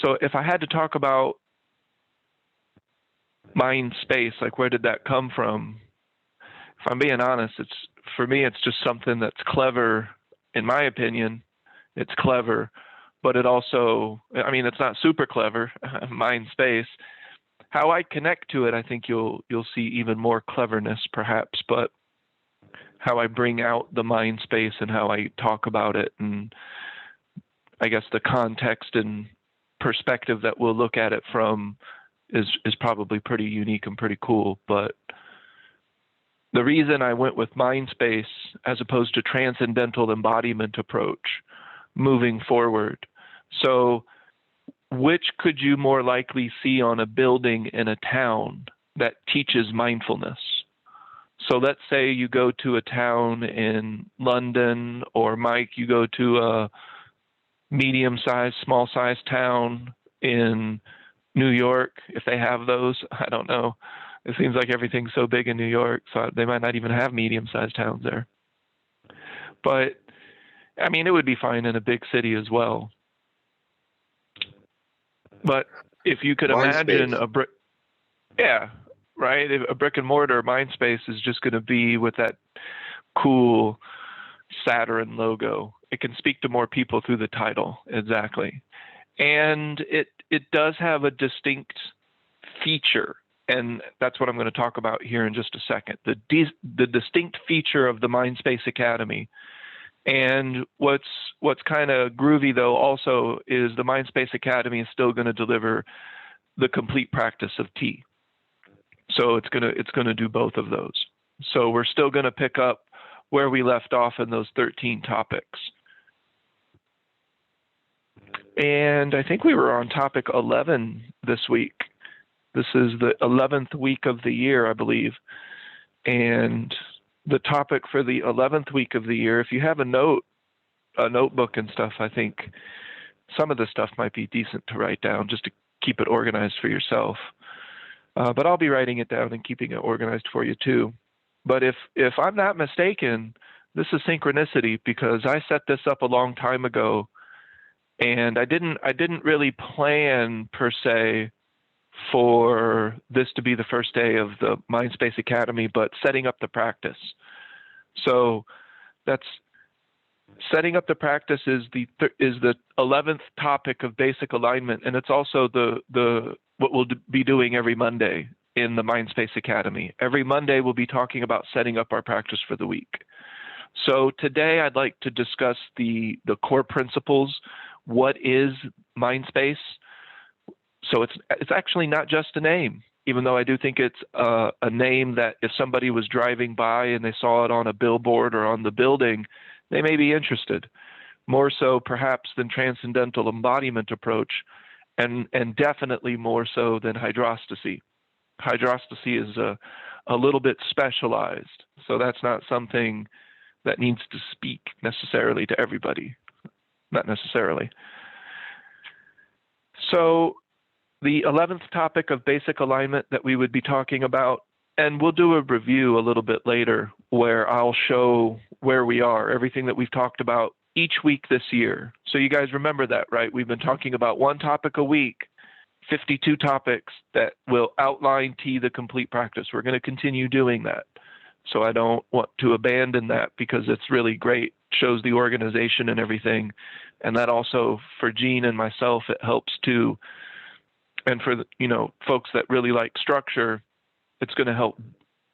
So if I had to talk about mind space, like where did that come from? If I'm being honest, for me, it's just something that's clever, in my opinion. It's clever, but it also, I mean, it's not super clever, mind space. How I connect to it, I think you'll see even more cleverness, perhaps, but how I bring out the mind space and how I talk about it, and I guess the context and perspective that we'll look at it from is probably pretty unique and pretty cool. But the reason I went with mind space as opposed to transcendental embodiment approach moving forward. So which could you more likely see on a building in a town that teaches mindfulness? So let's say you go to a town in London, or Mike, you go to a medium-sized, small-sized town in New York, if they have those. I don't know. It seems like everything's so big in New York, so they might not even have medium-sized towns there. But, I mean, it would be fine in a big city as well. But if you could imagine a brick, yeah, right? A brick and mortar mind space is just going to be with that cool Saturn logo. It can speak to more people through the title, exactly. And it does have a distinct feature, and that's what I'm going to talk about here in just a second. The distinct feature of the Mindspace Academy. And what's kind of groovy though also is the Mindspace Academy is still going to deliver the complete practice of T. So it's going to do both of those. So we're still going to pick up where we left off in those 13 topics. And I think we were on topic 11 this week. This is the 11th week of the year, I believe. And the topic for the 11th week of the year, if you have a notebook and stuff, I think some of the stuff might be decent to write down just to keep it organized for yourself. But I'll be writing it down and keeping it organized for you too. But if I'm not mistaken, this is synchronicity, because I set this up a long time ago, and I didn't really plan per se for this to be the first day of the Mindspace Academy, but setting up the practice. So that's setting up the practice is the 11th topic of basic alignment, and it's also the what we'll be doing every Monday in the Mindspace Academy. Every Monday we'll be talking about setting up our practice for the week. So today I'd like to discuss the core principles. What is Mindspace? So it's actually not just a name, even though I do think it's a name that if somebody was driving by and they saw it on a billboard or on the building, they may be interested. More so perhaps than transcendental embodiment approach, and definitely more so than hydrostasy. Hydrostasy is a little bit specialized, so that's not something that needs to speak necessarily to everybody, not necessarily. So the 11th topic of basic alignment that we would be talking about, and we'll do a review a little bit later where I'll show where we are, everything that we've talked about each week this year. So you guys remember that, right? We've been talking about one topic a week, 52 topics that will outline T, the complete practice. We're going to continue doing that. So I don't want to abandon that because it's really great, shows the organization and everything. And that also, for Gene and myself, it helps too. And for the, folks that really like structure, it's going to help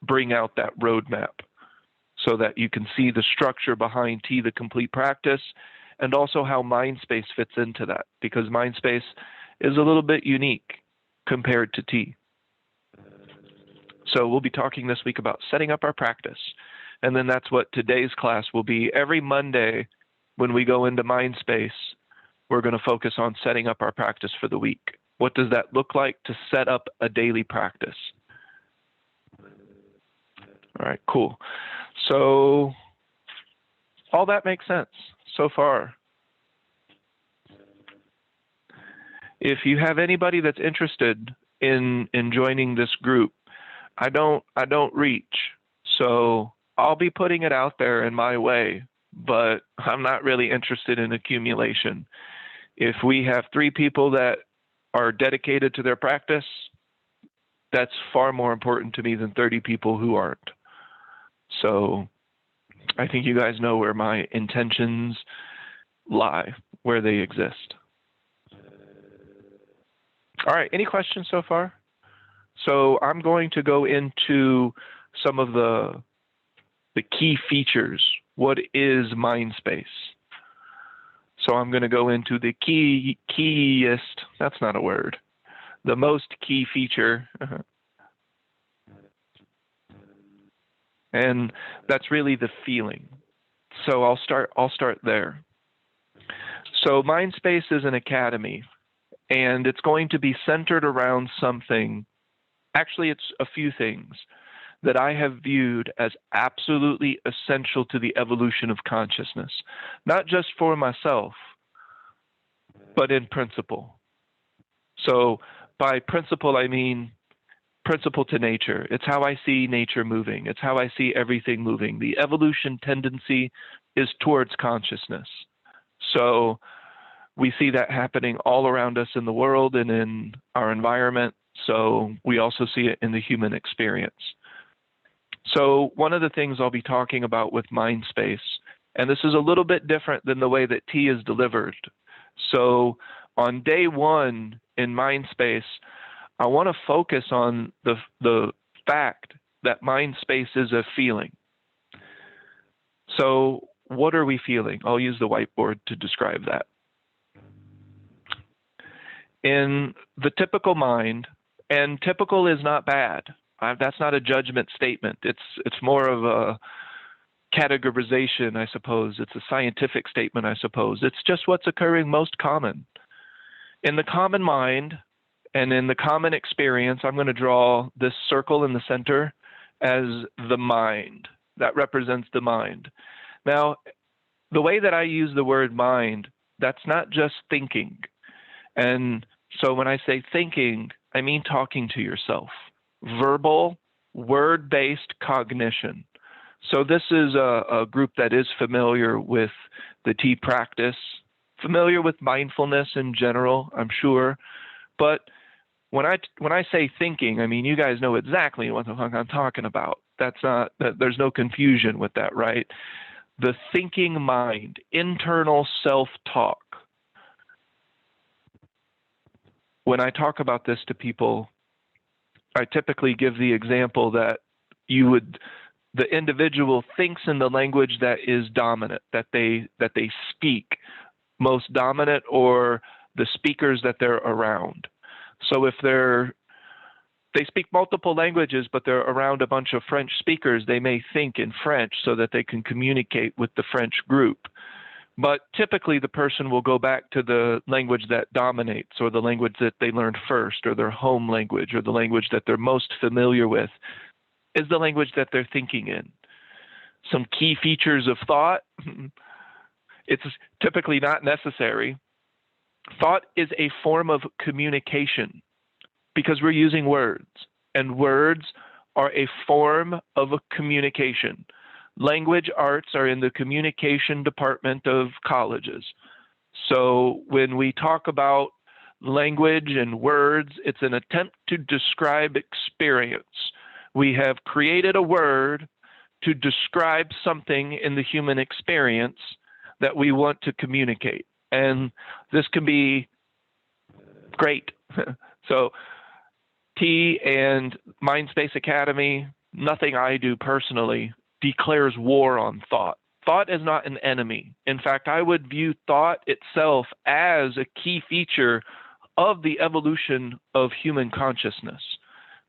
bring out that roadmap so that you can see the structure behind T, the complete practice, and also how Mindspace fits into that, because Mindspace is a little bit unique compared to T. So we'll be talking this week about setting up our practice. And then that's what today's class will be. Every Monday when we go into Mindspace, we're going to focus on setting up our practice for the week. What does that look like to set up a daily practice? All right, cool. So all that makes sense so far. If you have anybody that's interested in joining this group, I don't reach. So I'll be putting it out there in my way, but I'm not really interested in accumulation. If we have 3 people that are dedicated to their practice, that's far more important to me than 30 people who aren't. So I think you guys know where my intentions lie, where they exist. All right, any questions so far? So I'm going to go into some of the key features. What is mind space? So I'm going to go into the keyest, that's not a word, the most key feature. And that's really the feeling. So I'll start there. So mind space is an academy, and it's going to be centered around something. Actually, it's a few things that I have viewed as absolutely essential to the evolution of consciousness, not just for myself, but in principle. So by principle, I mean principle to nature. It's how I see nature moving. It's how I see everything moving. The evolution tendency is towards consciousness. So we see that happening all around us in the world and in our environment. So we also see it in the human experience. So one of the things I'll be talking about with mind space, and this is a little bit different than the way that T is delivered. So on day one in mind space, I want to focus on the fact that mind space is a feeling. So what are we feeling? I'll use the whiteboard to describe that. In the typical mind, and typical is not bad. That's not a judgment statement. It's more of a categorization, I suppose. It's a scientific statement, I suppose. It's just what's occurring most common. In the common mind and in the common experience, I'm going to draw this circle in the center as the mind. That represents the mind. Now, the way that I use the word mind, that's not just thinking. And so when I say thinking, I mean talking to yourself. Verbal, word-based cognition. So this is a group that is familiar with the T practice, familiar with mindfulness in general, I'm sure. But when I say thinking, I mean, you guys know exactly what the fuck I'm talking about. There's no confusion with that, right? The thinking mind, internal self-talk. When I talk about this to people, I typically give the example that the individual thinks in the language that is dominant, that they speak, most dominant, or the speakers that they're around. So if they speak multiple languages, but they're around a bunch of French speakers, they may think in French so that they can communicate with the French group. But typically the person will go back to the language that dominates, or the language that they learned first, or their home language, or the language that they're most familiar with, is the language that they're thinking in. Some key features of thought, it's typically not necessary. Thought is a form of communication because we're using words, and words are a form of a communication. Language arts are in the communication department of colleges. So when we talk about language and words, it's an attempt to describe experience. We have created a word to describe something in the human experience that we want to communicate. And this can be great. So T and Mindspace Academy, nothing I do personally declares war on thought. Thought is not an enemy. In fact, I would view thought itself as a key feature of the evolution of human consciousness,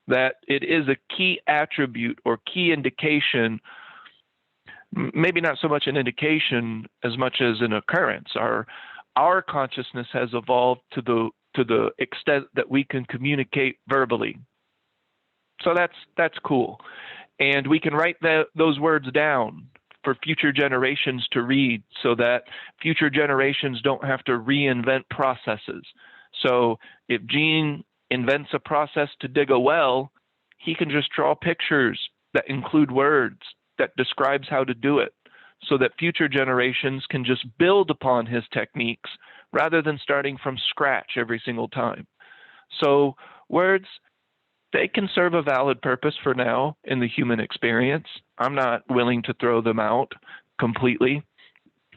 that it is a key attribute or key indication, maybe not so much an indication as much as an occurrence. Our consciousness has evolved to the extent that we can communicate verbally. So that's cool. And we can write those words down for future generations to read so that future generations don't have to reinvent processes. So if Gene invents a process to dig a well, he can just draw pictures that include words that describes how to do it so that future generations can just build upon his techniques rather than starting from scratch every single time. So words, they can serve a valid purpose for now in the human experience. I'm not willing to throw them out completely.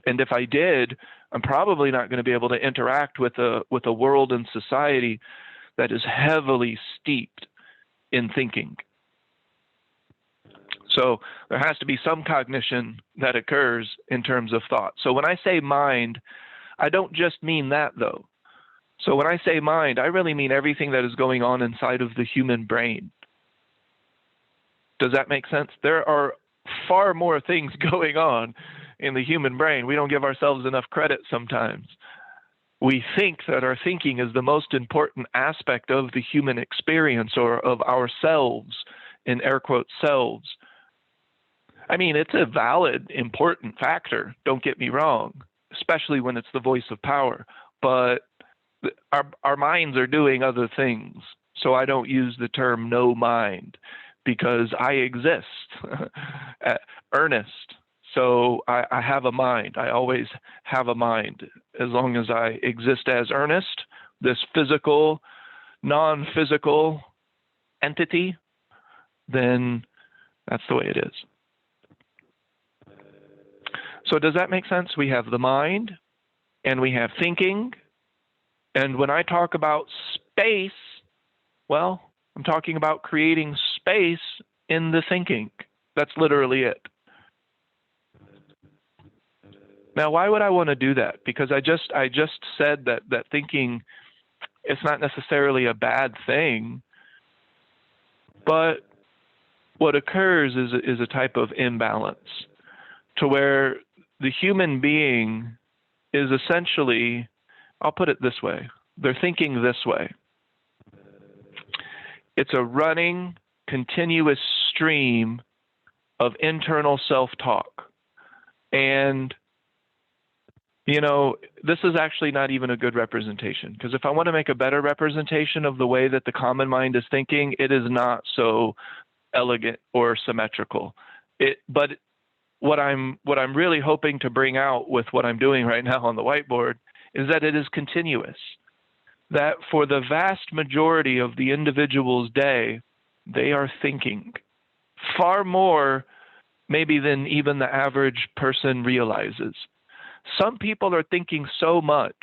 And if I did, I'm probably not going to be able to interact with a world and society that is heavily steeped in thinking. So there has to be some cognition that occurs in terms of thought. So when I say mind, I don't just mean that, though. So when I say mind, I really mean everything that is going on inside of the human brain. Does that make sense? There are far more things going on in the human brain. We don't give ourselves enough credit sometimes. We think that our thinking is the most important aspect of the human experience, or of ourselves, in air quotes, selves. I mean, it's a valid, important factor, don't get me wrong, especially when it's the voice of power. But our minds are doing other things. So I don't use the term no mind, because I exist, earnest. So I have a mind. I always have a mind. As long as I exist as earnest, this physical, non-physical entity, then that's the way it is. So does that make sense? We have the mind, and we have thinking. And when I talk about space, well, I'm talking about creating space in the thinking. That's literally it. Now, why would I want to do that? Because I just said that thinking, it's not necessarily a bad thing, but what occurs is a type of imbalance, to where the human being is essentially, I'll put it this way, they're thinking this way. It's a running, continuous stream of internal self-talk. And, you know, this is actually not even a good representation, because if I want to make a better representation of the way that the common mind is thinking, it is not so elegant or symmetrical. But what I'm really hoping to bring out with what I'm doing right now on the whiteboard is that it is continuous. That for the vast majority of the individual's day, they are thinking far more maybe than even the average person realizes. Some people are thinking so much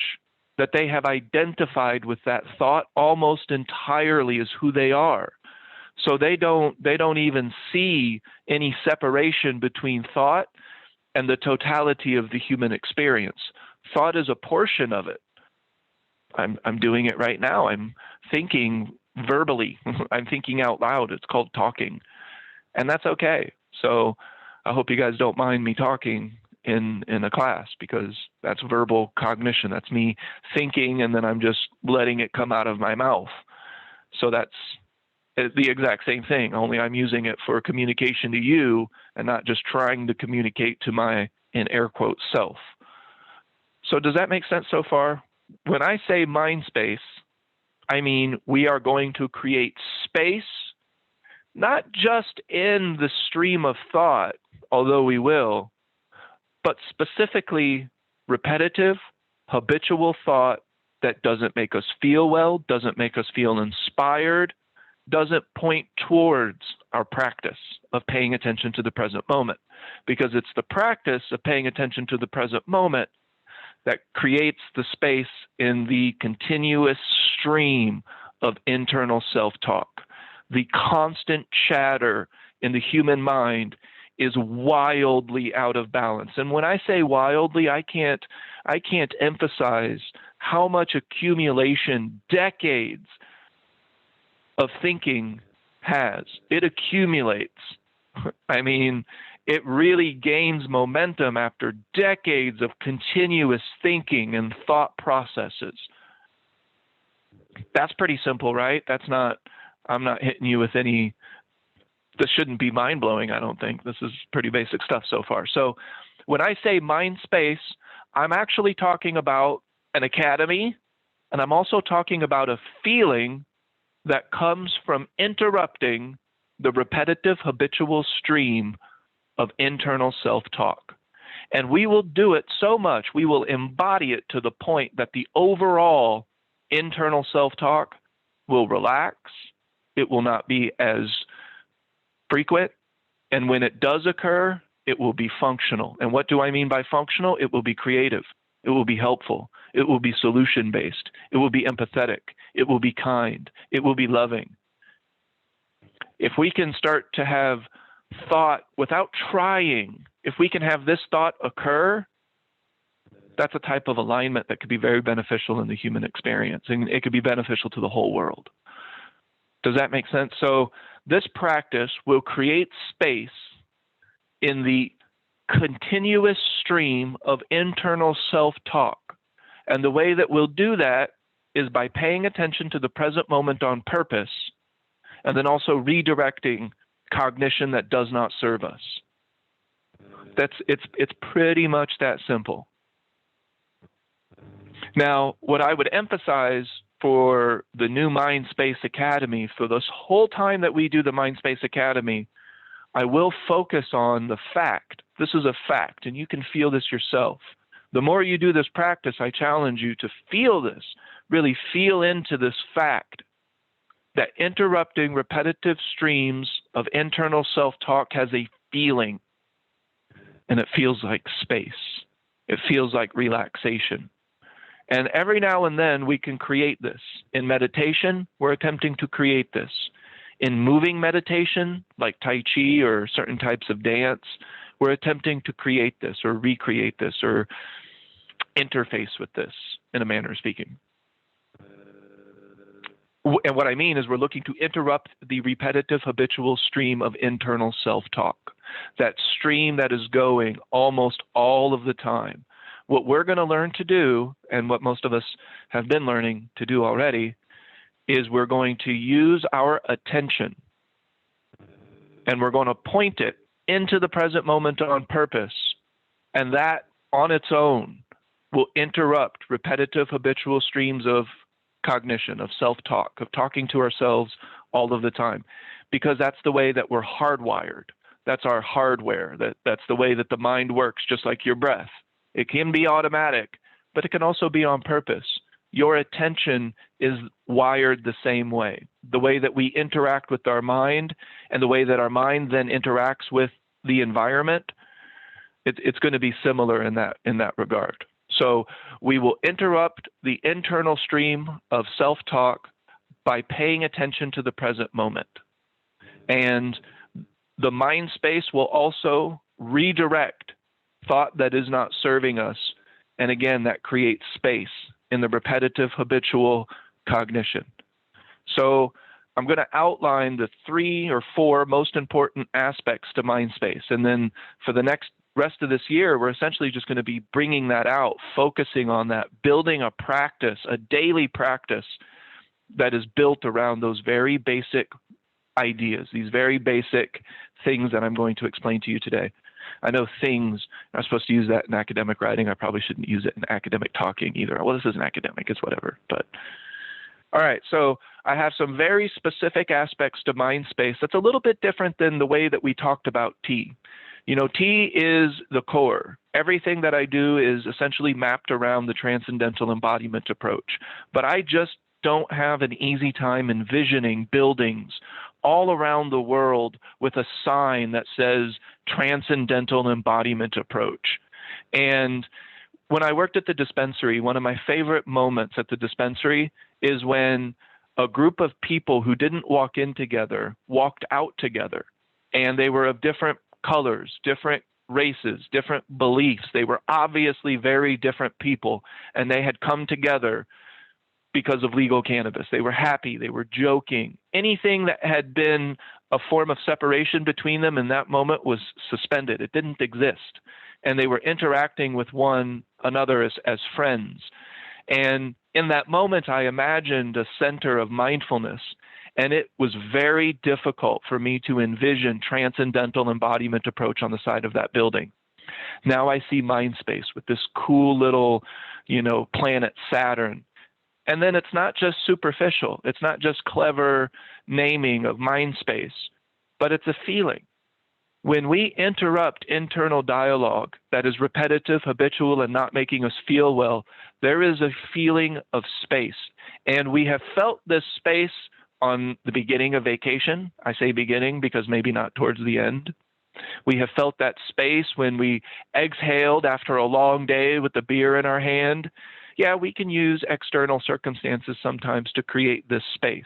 that they have identified with that thought almost entirely as who they are. So they don't even see any separation between thought and the totality of the human experience. Thought is a portion of it. I'm doing it right now. I'm thinking verbally. I'm thinking out loud. It's called talking. And that's okay. So I hope you guys don't mind me talking in a class, because that's verbal cognition. That's me thinking, and then I'm just letting it come out of my mouth. So that's the exact same thing, only I'm using it for communication to you and not just trying to communicate to my, in air quotes, self. So does that make sense so far? When I say mind space, I mean we are going to create space, not just in the stream of thought, although we will, but specifically repetitive, habitual thought that doesn't make us feel well, doesn't make us feel inspired, doesn't point towards our practice of paying attention to the present moment. Because it's the practice of paying attention to the present moment that creates the space in the continuous stream of internal self-talk. The constant chatter in the human mind is wildly out of balance. And when I say wildly, I can't emphasize how much accumulation decades of thinking has. It accumulates. I mean, it really gains momentum after decades of continuous thinking and thought processes. That's pretty simple, right? I'm not hitting you with any, this shouldn't be mind-blowing, I don't think. This is pretty basic stuff so far. So when I say mind space, I'm actually talking about an academy, and I'm also talking about a feeling that comes from interrupting the repetitive habitual stream of internal self-talk. And we will do it so much, we will embody it to the point that the overall internal self-talk will relax. It will not be as frequent. And when it does occur, it will be functional. And what do I mean by functional? It will be creative. It will be helpful. It will be solution-based. It will be empathetic. It will be kind. It will be loving. If we can start to have thought without trying, if we can have this thought occur, that's a type of alignment that could be very beneficial in the human experience, and it could be beneficial to the whole world. Does that make sense? So this practice will create space in the continuous stream of internal self-talk. And the way that we'll do that is by paying attention to the present moment on purpose, and then also redirecting cognition that does not serve us. It's pretty much that simple. Now, what I would emphasize for the new Mindspace Academy, for this whole time that we do the Mindspace Academy, I will focus on the fact. This is a fact, and you can feel this yourself. The more you do this practice, I challenge you to feel this, really feel into this fact that interrupting repetitive streams of internal self-talk has a feeling, and it feels like space. It feels like relaxation. And every now and then we can create this. In meditation, we're attempting to create this. In moving meditation, like Tai Chi or certain types of dance, we're attempting to create this or recreate this or interface with this, in a manner of speaking. And what I mean is we're looking to interrupt the repetitive habitual stream of internal self-talk, that stream that is going almost all of the time. What we're going to learn to do, and what most of us have been learning to do already, is we're going to use our attention, and we're going to point it into the present moment on purpose, and that on its own will interrupt repetitive habitual streams of cognition, of self-talk, of talking to ourselves all of the time, because that's the way that we're hardwired. That's our hardware. That's the way that the mind works, just like your breath. It can be automatic, but it can also be on purpose. Your attention is wired the same way. The way that we interact with our mind and the way that our mind then interacts with the environment, it's going to be similar in that regard. So we will interrupt the internal stream of self-talk by paying attention to the present moment. And the mind space will also redirect thought that is not serving us. And again, that creates space in the repetitive habitual cognition. So I'm going to outline the 3 or 4 most important aspects to mind space. And then for the rest of this year, we're essentially just going to be bringing that out, focusing on that, building a practice, a daily practice that is built around those very basic ideas, these very basic things that I'm going to explain to you today. I know things, I'm supposed to use that in academic writing. I probably shouldn't use it in academic talking either. Well, this isn't academic, it's whatever. But all right, so I have some very specific aspects to mind space that's a little bit different than the way that we talked about T. You know, T is the core. Everything that I do is essentially mapped around the transcendental embodiment approach. But I just don't have an easy time envisioning buildings all around the world with a sign that says transcendental embodiment approach. And when I worked at the dispensary, one of my favorite moments at the dispensary is when a group of people who didn't walk in together walked out together, and they were of different colors, different races, different beliefs. They were obviously very different people, and they had come together because of legal cannabis. They were happy, they were joking. Anything that had been a form of separation between them in that moment was suspended. It didn't exist. And they were interacting with one another as friends. And in that moment, I imagined a center of mindfulness. And it was very difficult for me to envision transcendental embodiment approach on the side of that building. Now I see Mindspace with this cool little, planet Saturn. And then it's not just superficial. It's not just clever naming of mind space, but it's a feeling. When we interrupt internal dialogue that is repetitive, habitual, and not making us feel well, there is a feeling of space. And we have felt this space on the beginning of vacation. I say beginning because maybe not towards the end. We have felt that space when we exhaled after a long day with the beer in our hand. Yeah, we can use external circumstances sometimes to create this space.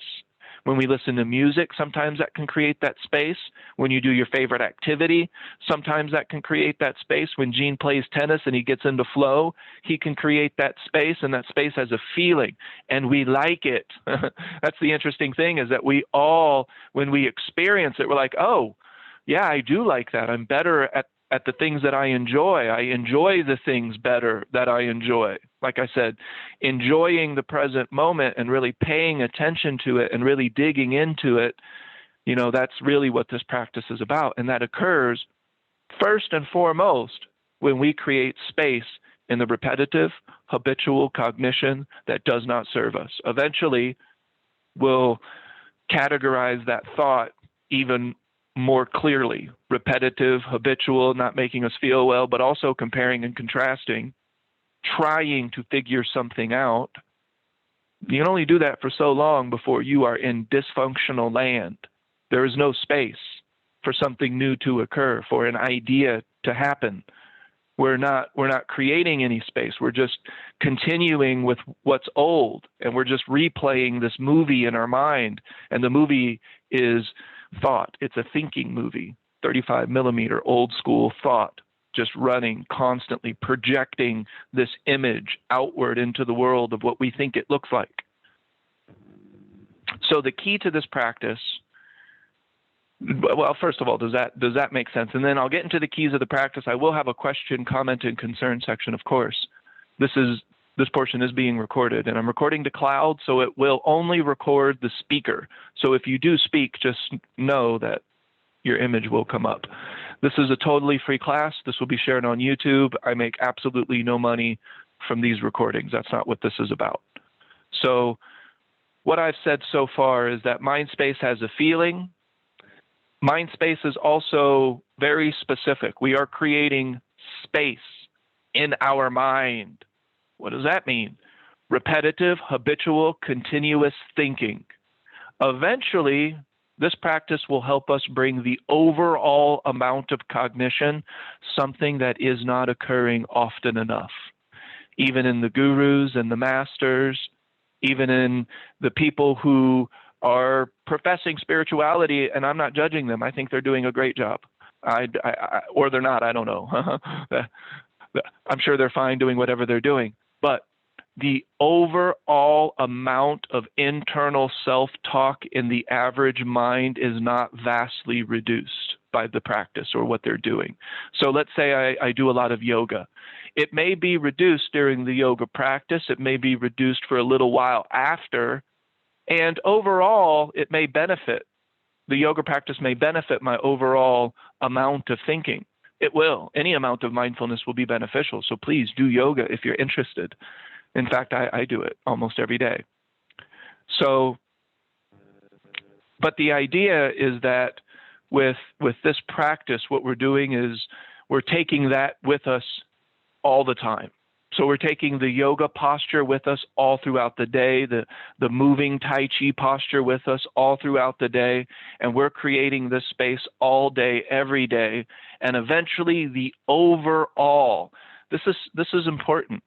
When we listen to music, sometimes that can create that space. When you do your favorite activity, sometimes that can create that space. When Gene plays tennis and he gets into flow, he can create that space, and that space has a feeling, and we like it. That's the interesting thing, is that we all, when we experience it, we're like, oh, yeah, I do like that. I'm better at the things that I enjoy. I enjoy the things better that I enjoy. Like I said, enjoying the present moment and really paying attention to it and really digging into it, that's really what this practice is about. And that occurs first and foremost when we create space in the repetitive, habitual cognition that does not serve us. Eventually, we'll categorize that thought even more clearly: repetitive, habitual, not making us feel well, but also comparing and contrasting, trying to figure something out. You can only do that for so long before you are in dysfunctional land. There is no space for something new to occur, for an idea to happen. We're not creating any space. We're just continuing with what's old, and we're just replaying this movie in our mind. And the movie is thought. It's a thinking movie, 35 millimeter, old school thought, just running constantly, projecting this image outward into the world of what we think it looks like. So the key to this practice, well, first of all, does that make sense? And then I'll get into the keys of the practice. I will have a question, comment, and concern section, of course. This portion is being recorded, and I'm recording to cloud, so it will only record the speaker. So if you do speak, just know that your image will come up. This is a totally free class. This will be shared on YouTube. I make absolutely no money from these recordings. That's not what this is about. So what I've said so far is that MindSpace has a feeling. MindSpace is also very specific. We are creating space in our mind. What does that mean? Repetitive, habitual, continuous thinking. Eventually, this practice will help us bring the overall amount of cognition, something that is not occurring often enough. Even in the gurus and the masters, even in the people who are professing spirituality, and I'm not judging them. I think they're doing a great job. Or they're not, I don't know. I'm sure they're fine doing whatever they're doing. But the overall amount of internal self-talk in the average mind is not vastly reduced by the practice or what they're doing. So let's say I do a lot of yoga. It may be reduced during the yoga practice. It may be reduced for a little while after. And overall, it may benefit. The yoga practice may benefit my overall amount of thinking. It will. Any amount of mindfulness will be beneficial. So please do yoga if you're interested. In fact, I do it almost every day. So, but the idea is that with this practice, what we're doing is we're taking that with us all the time. So we're taking the yoga posture with us all throughout the day, the moving Tai Chi posture with us all throughout the day, and we're creating this space all day, every day, and eventually the overall, this is important.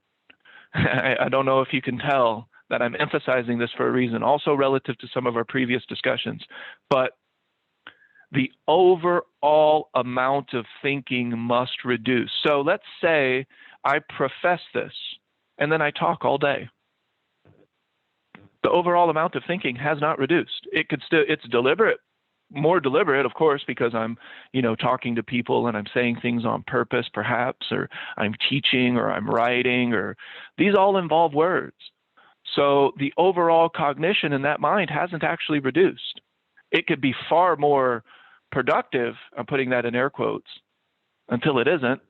I don't know if you can tell that I'm emphasizing this for a reason, also relative to some of our previous discussions, but the overall amount of thinking must reduce. So let's say I profess this, and then I talk all day. The overall amount of thinking has not reduced. It's deliberate, more deliberate, of course, because I'm, talking to people and I'm saying things on purpose, perhaps, or I'm teaching, or I'm writing, or these all involve words. So the overall cognition in that mind hasn't actually reduced. It could be far more productive, I'm putting that in air quotes, until it isn't.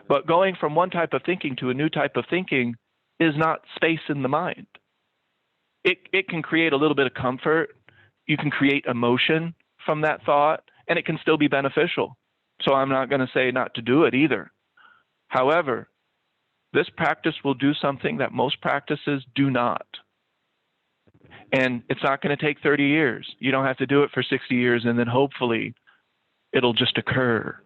But going from one type of thinking to a new type of thinking is not space in the mind. It can create a little bit of comfort. You can create emotion from that thought, and it can still be beneficial. So I'm not going to say not to do it either. However, this practice will do something that most practices do not. And it's not going to take 30 years. You don't have to do it for 60 years and then hopefully it'll just occur.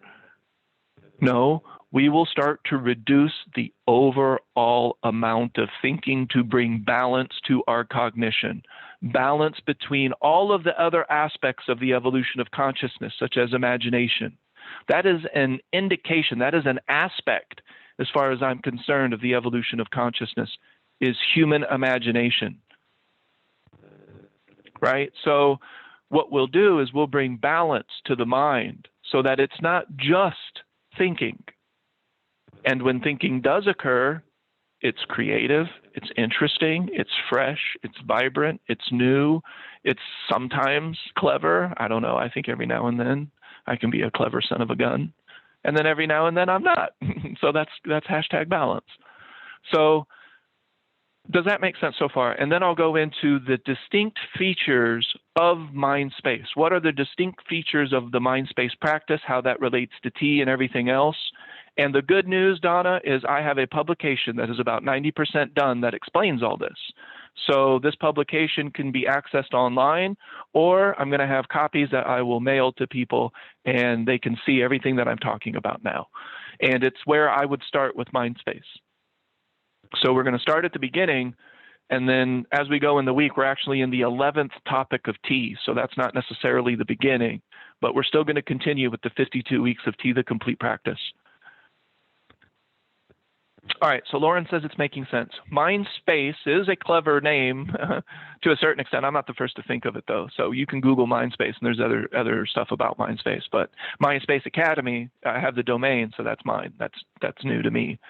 No, we will start to reduce the overall amount of thinking to bring balance to our cognition, balance between all of the other aspects of the evolution of consciousness, such as imagination. That is an indication, that is an aspect, as far as I'm concerned, of the evolution of consciousness, is human imagination. Right? So what we'll do is we'll bring balance to the mind so that it's not just thinking. And when thinking does occur, it's creative, it's interesting, it's fresh, it's vibrant, it's new, it's sometimes clever. I don't know. I think every now and then I can be a clever son of a gun. And then every now and then I'm not. So that's hashtag balance. So does that make sense so far? And then I'll go into the distinct features of mind space. What are the distinct features of the mind space practice, how that relates to tea and everything else? And the good news, Donna, is I have a publication that is about 90% done that explains all this. So this publication can be accessed online, or I'm going to have copies that I will mail to people and they can see everything that I'm talking about now. And it's where I would start with mind space. So we're going to start at the beginning, and then as we go in the week, we're actually in the 11th topic of tea. So that's not necessarily the beginning, but we're still going to continue with the 52 weeks of tea, the complete practice. All right, so Lauren says it's making sense. Mind space is a clever name to a certain extent. I'm not the first to think of it, though. So you can Google mind space, and there's other stuff about mind space. But Mind Space Academy, I have the domain, so that's mine. That's new to me.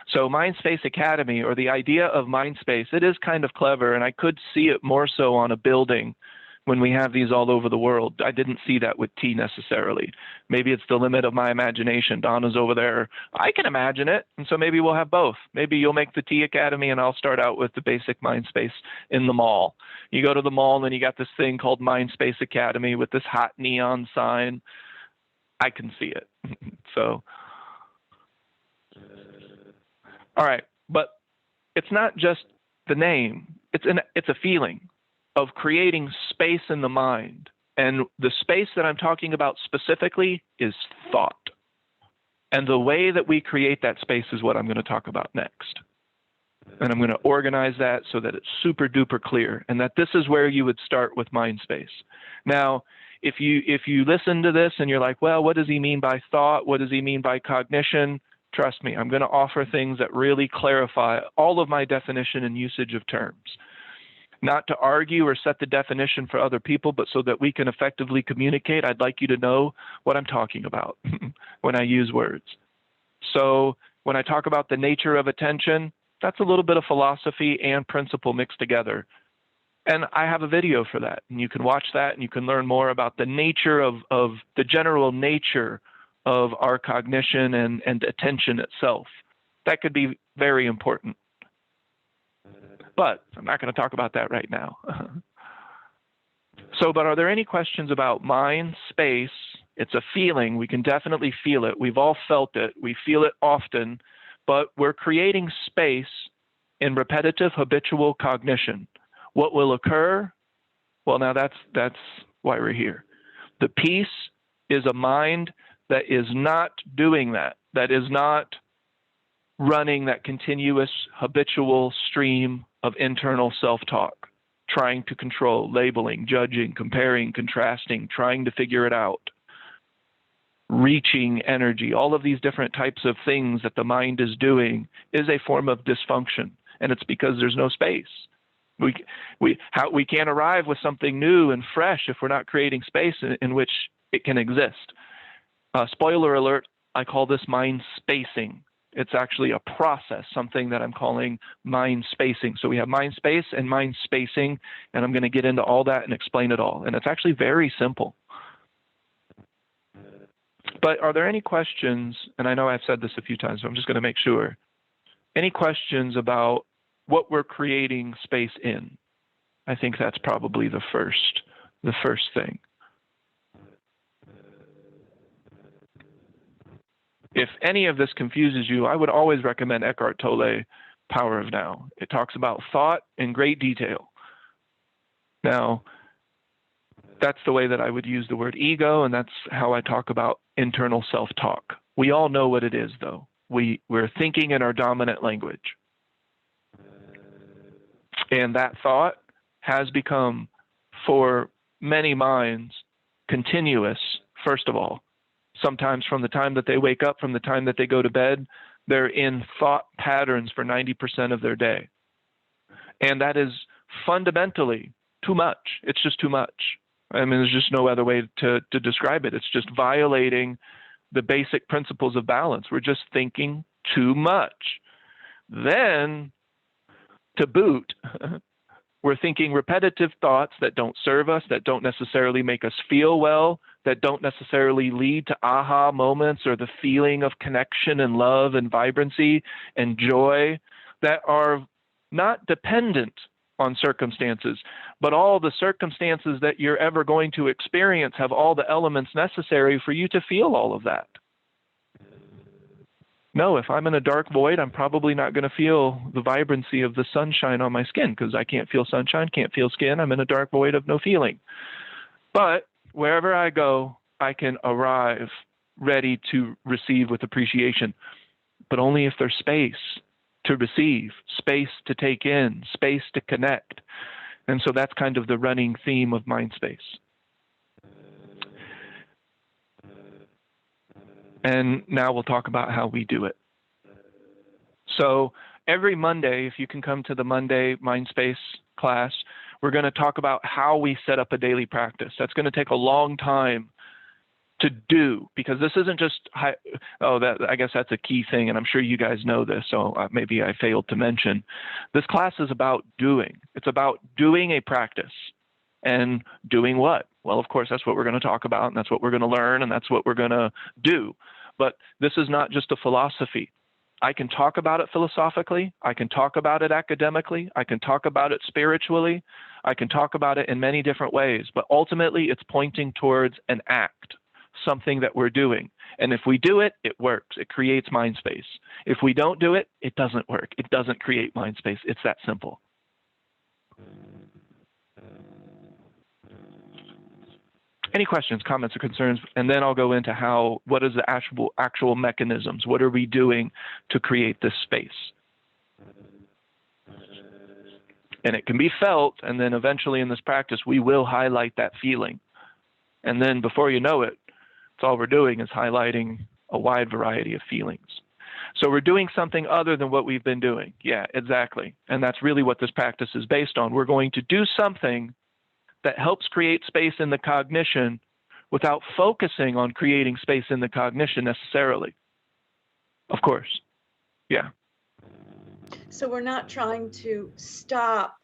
So Mind Space Academy, or the idea of mind space, it is kind of clever, and I could see it more so on a building when we have these all over the world. I didn't see that with tea necessarily. Maybe it's the limit of my imagination. Donna's over there. I can imagine it, and so maybe we'll have both. Maybe you'll make the Tea Academy, and I'll start out with the basic mind space in the mall. You go to the mall, and you got this thing called Mind Space Academy with this hot neon sign. I can see it. So, all right, but it's not just the name. It's a feeling of creating space in the mind. And the space that I'm talking about specifically is thought. And the way that we create that space is what I'm going to talk about next. And I'm going to organize that so that it's super duper clear, and that this is where you would start with mind space. Now, if you listen to this and you're like, well, what does he mean by thought? What does he mean by cognition? Trust me, I'm going to offer things that really clarify all of my definition and usage of terms. Not to argue or set the definition for other people, but so that we can effectively communicate. I'd like you to know what I'm talking about when I use words. So when I talk about the nature of attention, that's a little bit of philosophy and principle mixed together. And I have a video for that, and you can watch that and you can learn more about the nature of the general nature of our cognition and attention itself. That could be very important. But I'm not going to talk about that right now. But are there any questions about mind space? It's a feeling. We can definitely feel it. We've all felt it. We feel it often, but we're creating space in repetitive habitual cognition. What will occur? Well, now that's why we're here. The peace is a mind that is not doing that, that is not running that continuous habitual stream of internal self-talk, trying to control, labeling, judging, comparing, contrasting, trying to figure it out, reaching energy. All of these different types of things that the mind is doing is a form of dysfunction, and it's because there's no space. We can't arrive with something new and fresh if we're not creating space in which it can exist. Spoiler alert, I call this mind spacing. It's actually a process, something that I'm calling mind spacing. So we have mind space and mind spacing, and I'm going to get into all that and explain it all. And it's actually very simple. But are there any questions, and I know I've said this a few times, so I'm just going to make sure. Any questions about what we're creating space in? I think that's probably the first thing. If any of this confuses you, I would always recommend Eckhart Tolle, Power of Now. It talks about thought in great detail. Now, that's the way that I would use the word ego, and that's how I talk about internal self-talk. We all know what it is, though. We're thinking in our dominant language. And that thought has become, for many minds, continuous, first of all. Sometimes from the time that they wake up, from the time that they go to bed, they're in thought patterns for 90% of their day. And that is fundamentally too much. It's just too much. I mean, there's just no other way to describe it. It's just violating the basic principles of balance. We're just thinking too much. Then, to boot, we're thinking repetitive thoughts that don't serve us, that don't necessarily make us feel well, that don't necessarily lead to aha moments or the feeling of connection and love and vibrancy and joy, that are not dependent on circumstances, but all the circumstances that you're ever going to experience have all the elements necessary for you to feel all of that. No, if I'm in a dark void, I'm probably not going to feel the vibrancy of the sunshine on my skin because I can't feel sunshine, can't feel skin. I'm in a dark void of no feeling. But wherever I go, I can arrive ready to receive with appreciation, but only if there's space to receive, space to take in, space to connect. And so that's kind of the running theme of Mindspace. And now we'll talk about how we do it. So every Monday, if you can come to the Monday Mindspace class, we're going to talk about how we set up a daily practice. That's going to take a long time to do, because this isn't just, I guess that's a key thing, and I'm sure you guys know this, so maybe I failed to mention. This class is about doing. It's about doing a practice. And doing what? Well, of course, that's what we're going to talk about, and that's what we're going to learn, and that's what we're going to do. But this is not just a philosophy. I can talk about it philosophically. I can talk about it academically. I can talk about it spiritually. I can talk about it in many different ways. But ultimately, it's pointing towards an act, something that we're doing. And if we do it, it works. It creates mind space. If we don't do it, it doesn't work. It doesn't create mind space. It's that simple. Any questions, comments, or concerns? And then I'll go into what is the actual mechanisms? What are we doing to create this space? And it can be felt, and then eventually in this practice, we will highlight that feeling. And then before you know it, it's all we're doing is highlighting a wide variety of feelings. So we're doing something other than what we've been doing. Yeah, exactly. And that's really what this practice is based on. We're going to do something that helps create space in the cognition without focusing on creating space in the cognition necessarily. Of course. Yeah. So we're not trying to stop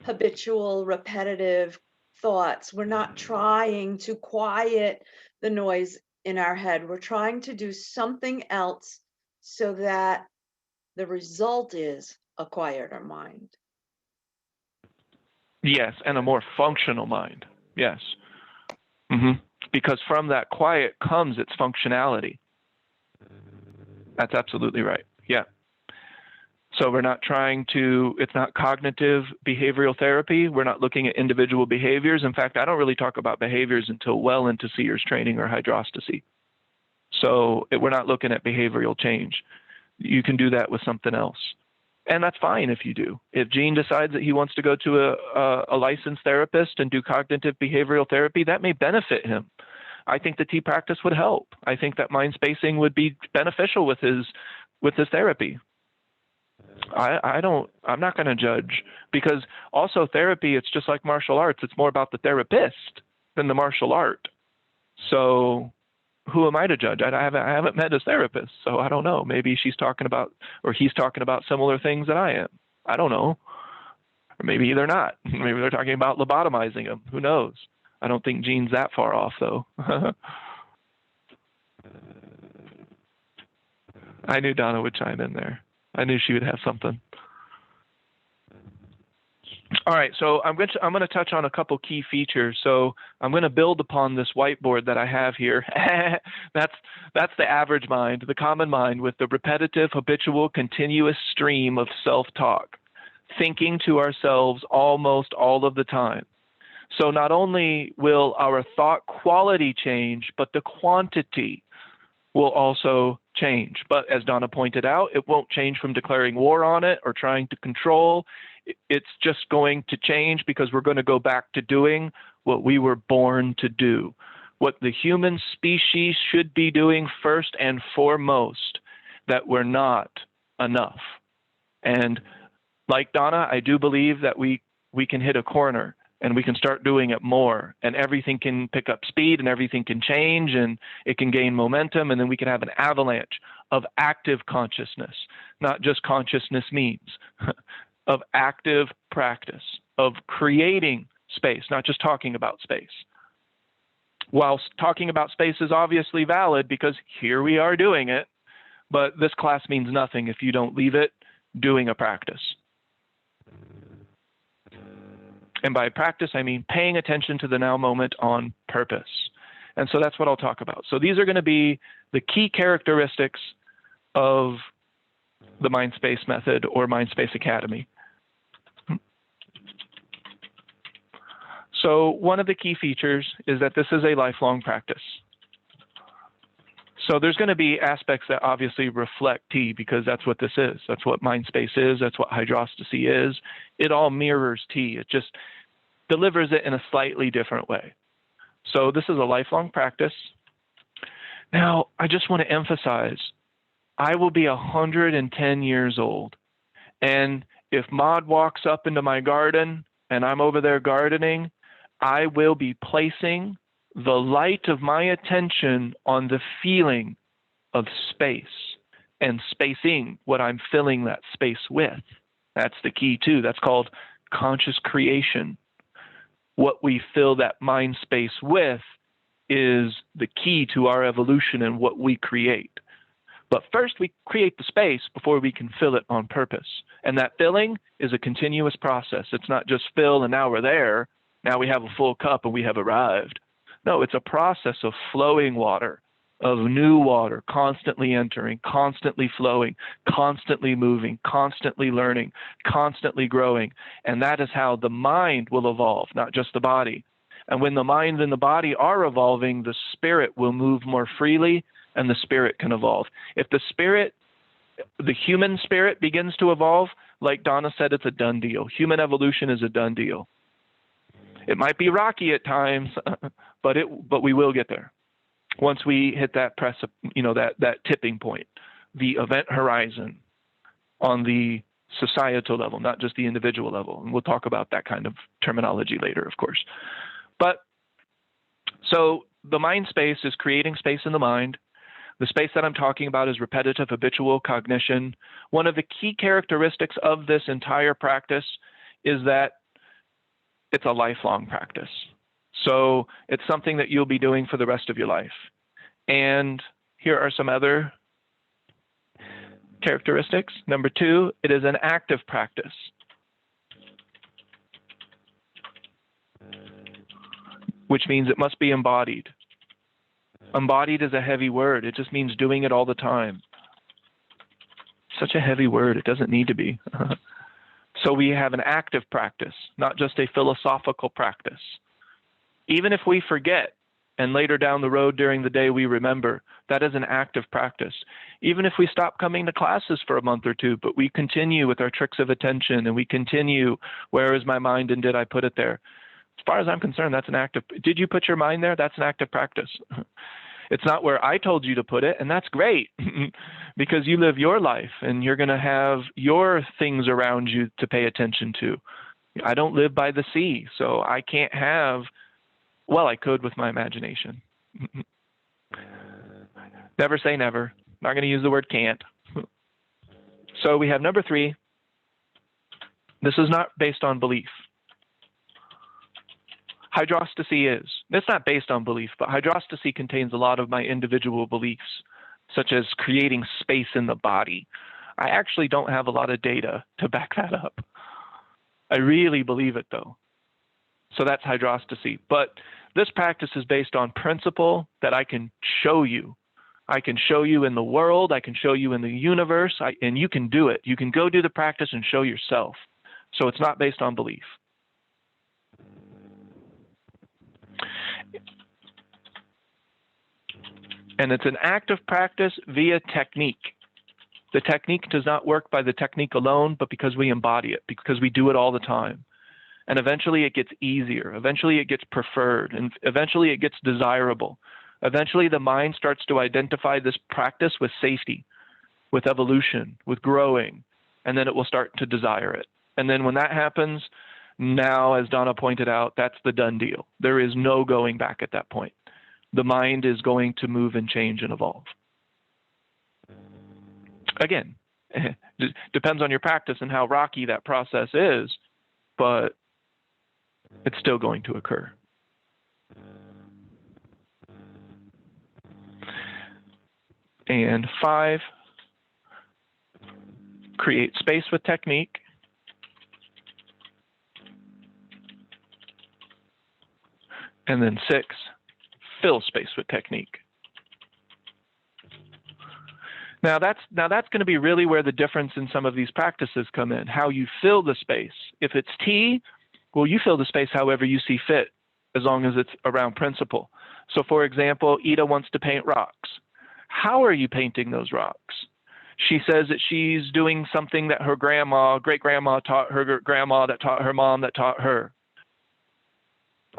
habitual, repetitive thoughts. We're not trying to quiet the noise in our head. We're trying to do something else so that the result is a quieter mind. Yes, and a more functional mind. Yes. Mm-hmm. Because from that quiet comes its functionality. That's absolutely right. Yeah. So we're not it's not cognitive behavioral therapy. We're not looking at individual behaviors. In fact, I don't really talk about behaviors until well into seers training or hydrostasy. So we're not looking at behavioral change. You can do that with something else. And that's fine if you do. If Gene decides that he wants to go to a licensed therapist and do cognitive behavioral therapy, that may benefit him. I think the T practice would help. I think that mind spacing would be beneficial with his therapy. I'm not going to judge, because also therapy, it's just like martial arts. It's more about the therapist than the martial art. So who am I to judge? I haven't met his therapist, so I don't know. Maybe she's talking about, or he's talking about similar things that I am. I don't know. Or maybe they're not. Maybe they're talking about lobotomizing him. Who knows? I don't think Gene's that far off, though. I knew Donna would chime in there. I knew she would have something. All right, so I'm going to touch on a couple key features. So I'm going to build upon this whiteboard that I have here. That's the average mind, the common mind, with the repetitive, habitual, continuous stream of self-talk, thinking to ourselves almost all of the time. So not only will our thought quality change, but the quantity will also change. But as Donna pointed out, it won't change from declaring war on it or trying to control. It's just going to change because we're going to go back to doing what we were born to do, what the human species should be doing first and foremost, that we're not enough. And like Donna, I do believe that we can hit a corner and we can start doing it more, and everything can pick up speed and everything can change and it can gain momentum, and then we can have an avalanche of active consciousness, not just consciousness means, of active practice, of creating space, not just talking about space. Whilst talking about space is obviously valid because here we are doing it, but this class means nothing if you don't leave it doing a practice. And by practice, I mean paying attention to the now moment on purpose. And so that's what I'll talk about. So these are going to be the key characteristics of the Mindspace method or Mindspace Academy. So one of the key features is that this is a lifelong practice. So there's going to be aspects that obviously reflect T, because that's what this is. That's what Mindspace is. That's what hydrostasy is. It all mirrors T. It just delivers it in a slightly different way. So this is a lifelong practice. Now, I just want to emphasize, I will be 110 years old. And if Maud walks up into my garden and I'm over there gardening, I will be placing the light of my attention on the feeling of space and spacing what I'm filling that space with. That's the key too. That's called conscious creation. What we fill that mind space with is the key to our evolution and what we create. But first we create the space before we can fill it on purpose. And that filling is a continuous process. It's not just fill and now we're there. Now we have a full cup and we have arrived. No, it's a process of flowing water, of new water, constantly entering, constantly flowing, constantly moving, constantly learning, constantly growing. And that is how the mind will evolve, not just the body. And when the mind and the body are evolving, the spirit will move more freely and the spirit can evolve. If the spirit, the human spirit begins to evolve, like Donna said, it's a done deal. Human evolution is a done deal. It might be rocky at times, but we will get there once we hit that that tipping point, the event horizon on the societal level, not just the individual level. And we'll talk about that kind of terminology later, of course. But so the mind space is creating space in the mind. The space that I'm talking about is repetitive, habitual cognition. One of the key characteristics of this entire practice is that it's a lifelong practice. So it's something that you'll be doing for the rest of your life. And here are some other characteristics. Number 2, it is an active practice. Which means it must be embodied. Embodied is a heavy word. It just means doing it all the time. Such a heavy word. It doesn't need to be. So we have an active practice, not just a philosophical practice. Even if we forget and later down the road during the day we remember, that is an active practice. Even if we stop coming to classes for a month or two, but we continue with our tricks of attention and we continue, where is my mind and did I put it there? As far as I'm concerned, that's an active, did you put your mind there? That's an active practice. It's not where I told you to put it, and that's great because you live your life and you're going to have your things around you to pay attention to. I don't live by the sea, so I can't have, well, I could with my imagination. Never say never. Not going to use the word can't. So we have number 3. This is not based on belief. Hydrostasy is. It's not based on belief, but hydrostasy contains a lot of my individual beliefs, such as creating space in the body. I actually don't have a lot of data to back that up. I really believe it though. So that's hydrostasy. But this practice is based on principle that I can show you. I can show you in the world, I can show you in the universe, and you can do it. You can go do the practice and show yourself. So it's not based on belief. And it's an active practice via technique. The technique does not work by the technique alone, but because we embody it, because we do it all the time. And eventually it gets easier. Eventually it gets preferred. And eventually it gets desirable. Eventually the mind starts to identify this practice with safety, with evolution, with growing, and then it will start to desire it. And then when that happens, now, as Donna pointed out, that's the done deal. There is no going back at that point. The mind is going to move and change and evolve. Again, depends on your practice and how rocky that process is, but it's still going to occur. And 5, create space with technique. And then 6, fill space with technique. Now that's going to be really where the difference in some of these practices come in, how you fill the space. If it's tea, well, you fill the space however you see fit, as long as it's around principle. So for example, Ida wants to paint rocks. How are you painting those rocks? She says that she's doing something that her grandma, great-grandma taught her grandma, that taught her mom, that taught her.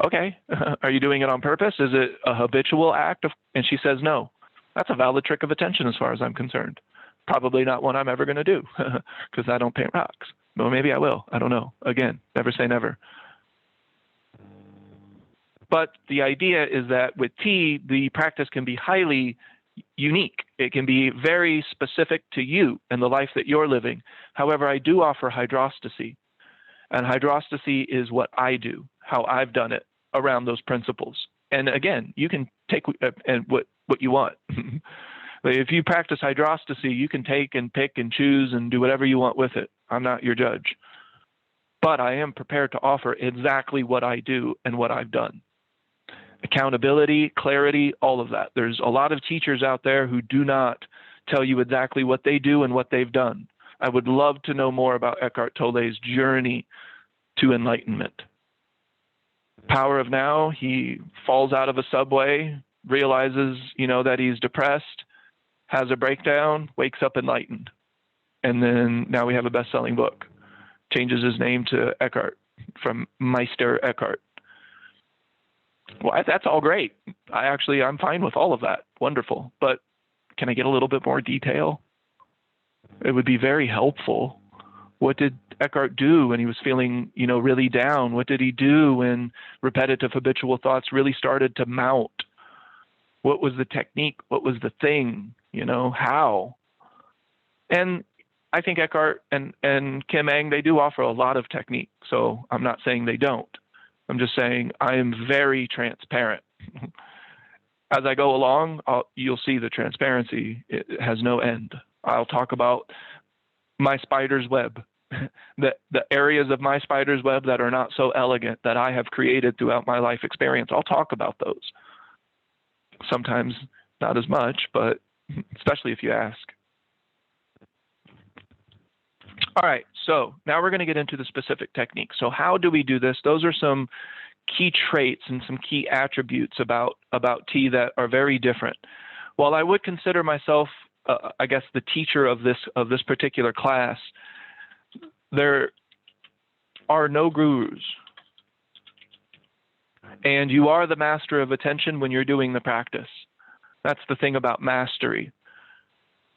Okay, are you doing it on purpose? Is it a habitual act? And she says no. That's a valid trick of attention as far as I'm concerned. Probably not one I'm ever going to do because I don't paint rocks. Well, maybe I will. I don't know. Again, never say never. But the idea is that with tea, the practice can be highly unique. It can be very specific to you and the life that you're living. However, I do offer hydrostasy. And hydrostasy is what I do, how I've done it around those principles. And again, you can take what you want. If you practice hydrostasy, you can take and pick and choose and do whatever you want with it. I'm not your judge. But I am prepared to offer exactly what I do and what I've done. Accountability, clarity, all of that. There's a lot of teachers out there who do not tell you exactly what they do and what they've done. I would love to know more about Eckhart Tolle's journey to enlightenment. Power of Now, he falls out of a subway, realizes, that he's depressed, has a breakdown, wakes up enlightened. And then now we have a best-selling book. Changes his name to Eckhart, from Meister Eckhart. Well, that's all great. I'm fine with all of that. Wonderful. But can I get a little bit more detail? It would be very helpful. What did Eckhart do when he was feeling, really down? What did he do when repetitive habitual thoughts really started to mount? What was the technique? What was the thing? How? And I think Eckhart and Kim Eng, they do offer a lot of technique. So I'm not saying they don't. I'm just saying I am very transparent. As I go along, you'll see the transparency. It has no end. I'll talk about my spider's web, the areas of my spider's web that are not so elegant that I have created throughout my life experience. I'll talk about those. Sometimes not as much, but especially if you ask. All right, so now we're going to get into the specific techniques. So how do we do this? Those are some key traits and some key attributes about tea that are very different. While I would consider myself, I guess, the teacher of this particular class, there are no gurus. And you are the master of attention when you're doing the practice. That's the thing about mastery.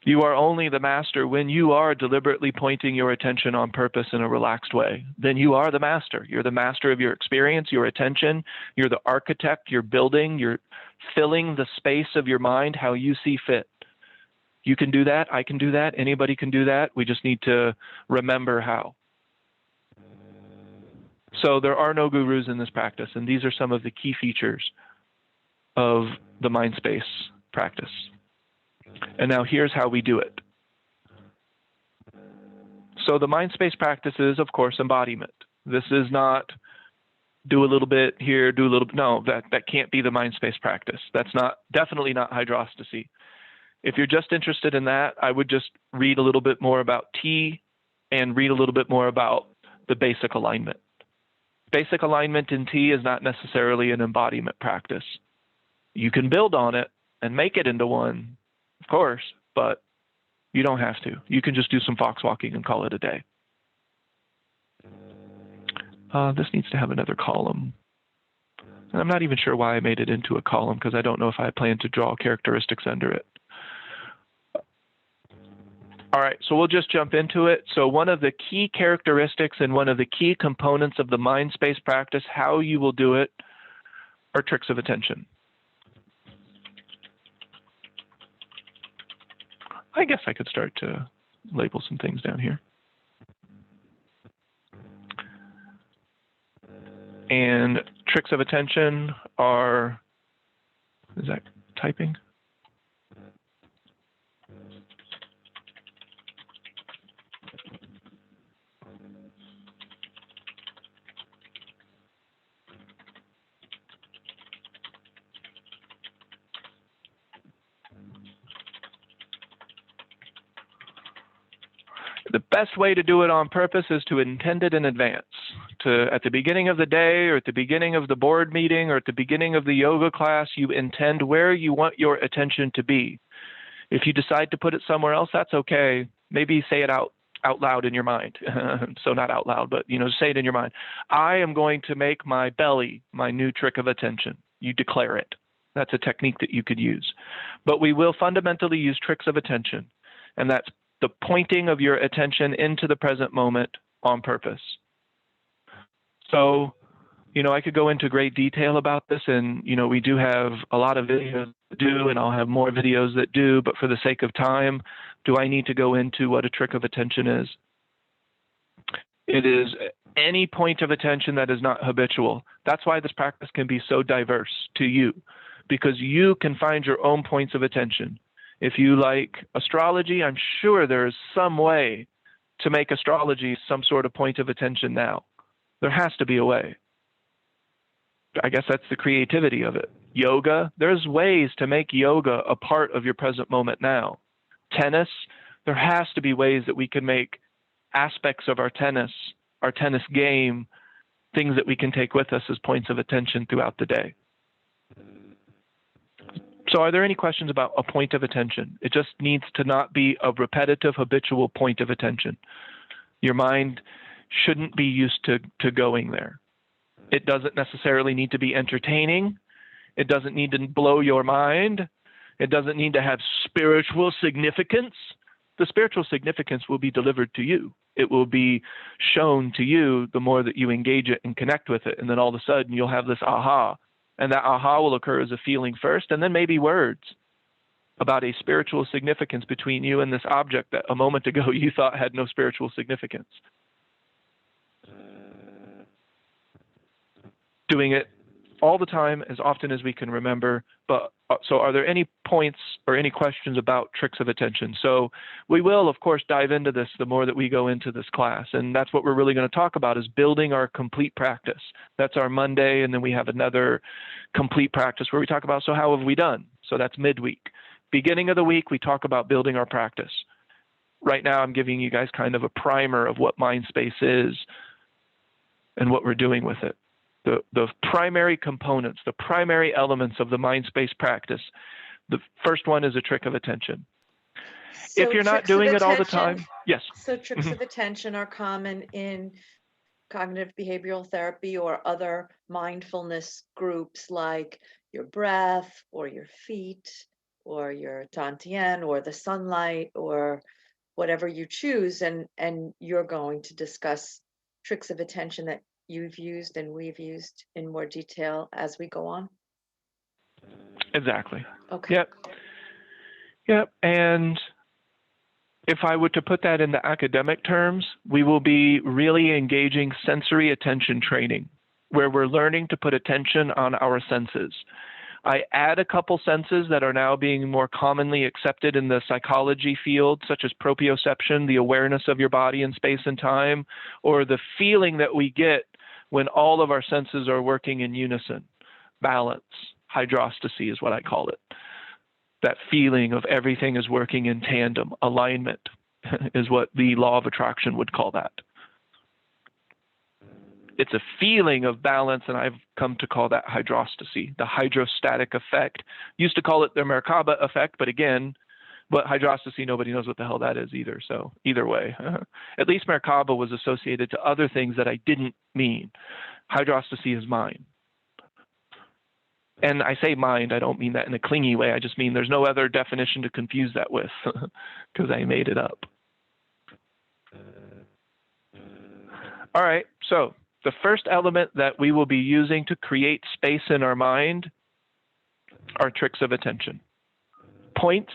You are only the master when you are deliberately pointing your attention on purpose in a relaxed way. Then you are the master. You're the master of your experience, your attention. You're the architect. You're building. You're filling the space of your mind how you see fit. You can do that. I can do that. Anybody can do that. We just need to remember how. So there are no gurus in this practice, and these are some of the key features of the mind space practice. And now here's how we do it. So the mind space practice is, of course, embodiment. This is not do a little bit here, do a little bit. No, that can't be the mind space practice. That's definitely not hydrostasy. If you're just interested in that, I would just read a little bit more about T and read a little bit more about the basic alignment. Basic alignment in T is not necessarily an embodiment practice. You can build on it and make it into one, of course, but you don't have to. You can just do some fox walking and call it a day. This needs to have another column. And I'm not even sure why I made it into a column, because I don't know if I plan to draw characteristics under it. All right, so we'll just jump into it. So one of the key characteristics and one of the key components of the mind space practice, how you will do it, are tricks of attention. I guess I could start to label some things down here. And tricks of attention are, is that typing? The best way to do it on purpose is to intend it in advance. At the beginning of the day, or at the beginning of the board meeting, or at the beginning of the yoga class, you intend where you want your attention to be. If you decide to put it somewhere else, that's okay. Maybe say it out loud in your mind. So not out loud, but say it in your mind. I am going to make my belly my new trick of attention. You declare it. That's a technique that you could use. But we will fundamentally use tricks of attention, and that's the pointing of your attention into the present moment on purpose. So, I could go into great detail about this, and, we do have a lot of videos that do, and I'll have more videos that do, but for the sake of time, do I need to go into what a trick of attention is? It is any point of attention that is not habitual. That's why this practice can be so diverse to you, because you can find your own points of attention. If you like astrology, I'm sure there is some way to make astrology some sort of point of attention now. There has to be a way. I guess that's the creativity of it. Yoga, there's ways to make yoga a part of your present moment now. Tennis, there has to be ways that we can make aspects of our tennis game, things that we can take with us as points of attention throughout the day. So are there any questions about a point of attention? It just needs to not be a repetitive, habitual point of attention. Your mind shouldn't be used to going there. It doesn't necessarily need to be entertaining. It doesn't need to blow your mind. It doesn't need to have spiritual significance. The spiritual significance will be delivered to you. It will be shown to you the more that you engage it and connect with it. And then all of a sudden you'll have this aha. And that aha will occur as a feeling first, and then maybe words about a spiritual significance between you and this object that a moment ago you thought had no spiritual significance. Doing it all the time, as often as we can remember. But so are there any points or any questions about tricks of attention? So we will, of course, dive into this the more that we go into this class. And that's what we're really going to talk about, is building our complete practice. That's our Monday. And then we have another complete practice where we talk about, so how have we done? So that's midweek. Beginning of the week, we talk about building our practice. Right now, I'm giving you guys kind of a primer of what mind space is and what we're doing with it. The primary components, the primary elements of the mind space practice. The first one is a trick of attention. So if you're not doing it all the time, yes. So tricks of attention are common in cognitive behavioral therapy or other mindfulness groups, like your breath or your feet or your dantian or the sunlight or whatever you choose. And you're going to discuss tricks of attention that you've used and we've used in more detail as we go on? Exactly. Okay. Yep. And if I were to put that in the academic terms, we will be really engaging sensory attention training, where we're learning to put attention on our senses. I add a couple senses that are now being more commonly accepted in the psychology field, such as proprioception, the awareness of your body in space and time, or the feeling that we get when all of our senses are working in unison. Balance, hydrostasy is what I call it. That feeling of everything is working in tandem. Alignment is what the law of attraction would call that. It's a feeling of balance, and I've come to call that hydrostasy, the hydrostatic effect. Used to call it the Merkaba effect, but again, hydrostasy, nobody knows what the hell that is either. So either way, at least Merkaba was associated to other things that I didn't mean. Hydrostasy is mine. And I say mind, I don't mean that in a clingy way. I just mean there's no other definition to confuse that with because I made it up. All right, so the first element that we will be using to create space in our mind are tricks of attention. Points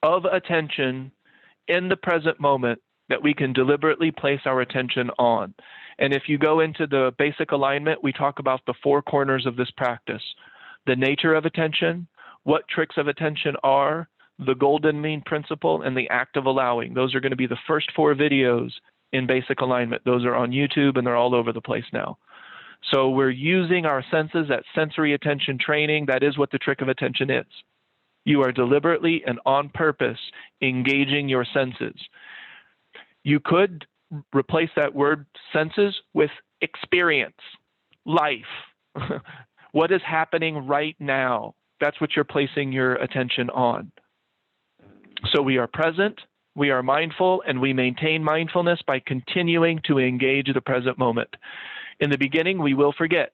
of attention in the present moment that we can deliberately place our attention on. And if you go into the basic alignment, we talk about the four corners of this practice: the nature of attention, what tricks of attention are, the golden mean principle, and the act of allowing. Those are going to be the first four videos in basic alignment. Those are on YouTube and they're all over the place now. So we're using our senses, that sensory attention training. That is what the trick of attention is. You are deliberately and on purpose engaging your senses. You could replace that word senses with experience, life. What is happening right now? That's what you're placing your attention on. So we are present, we are mindful, and we maintain mindfulness by continuing to engage the present moment. In the beginning, we will forget,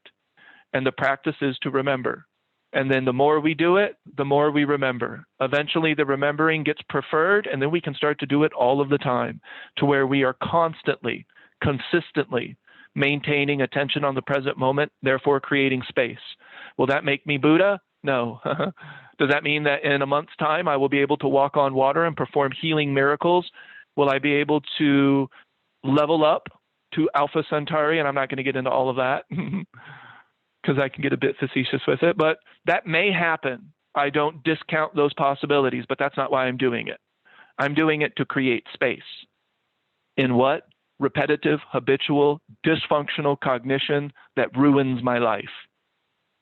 and the practice is to remember. And then the more we do it, the more we remember. Eventually, the remembering gets preferred, and then we can start to do it all of the time, to where we are constantly, consistently maintaining attention on the present moment, therefore creating space. Will that make me Buddha? No. Does that mean that in a month's time I will be able to walk on water and perform healing miracles? Will I be able to level up to Alpha Centauri? And I'm not going to get into all of that because I can get a bit facetious with it, but that may happen. I don't discount those possibilities, but that's not why I'm doing it. I'm doing it to create space. In what? Repetitive, habitual, dysfunctional cognition that ruins my life.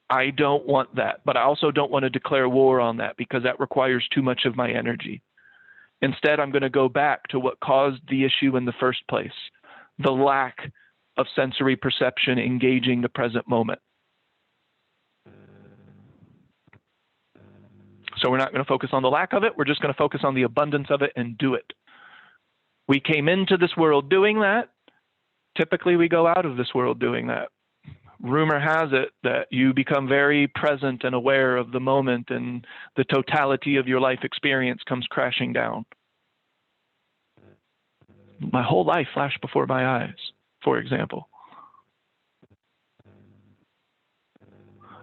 I don't want that, but I also don't want to declare war on that because that requires too much of my energy. Instead, I'm going to go back to what caused the issue in the first place, the lack of sensory perception engaging the present moment. So we're not going to focus on the lack of it. We're just going to focus on the abundance of it and do it. We came into this world doing that. Typically, we go out of this world doing that. Rumor has it that you become very present and aware of the moment, and the totality of your life experience comes crashing down. My whole life flashed before my eyes, for example.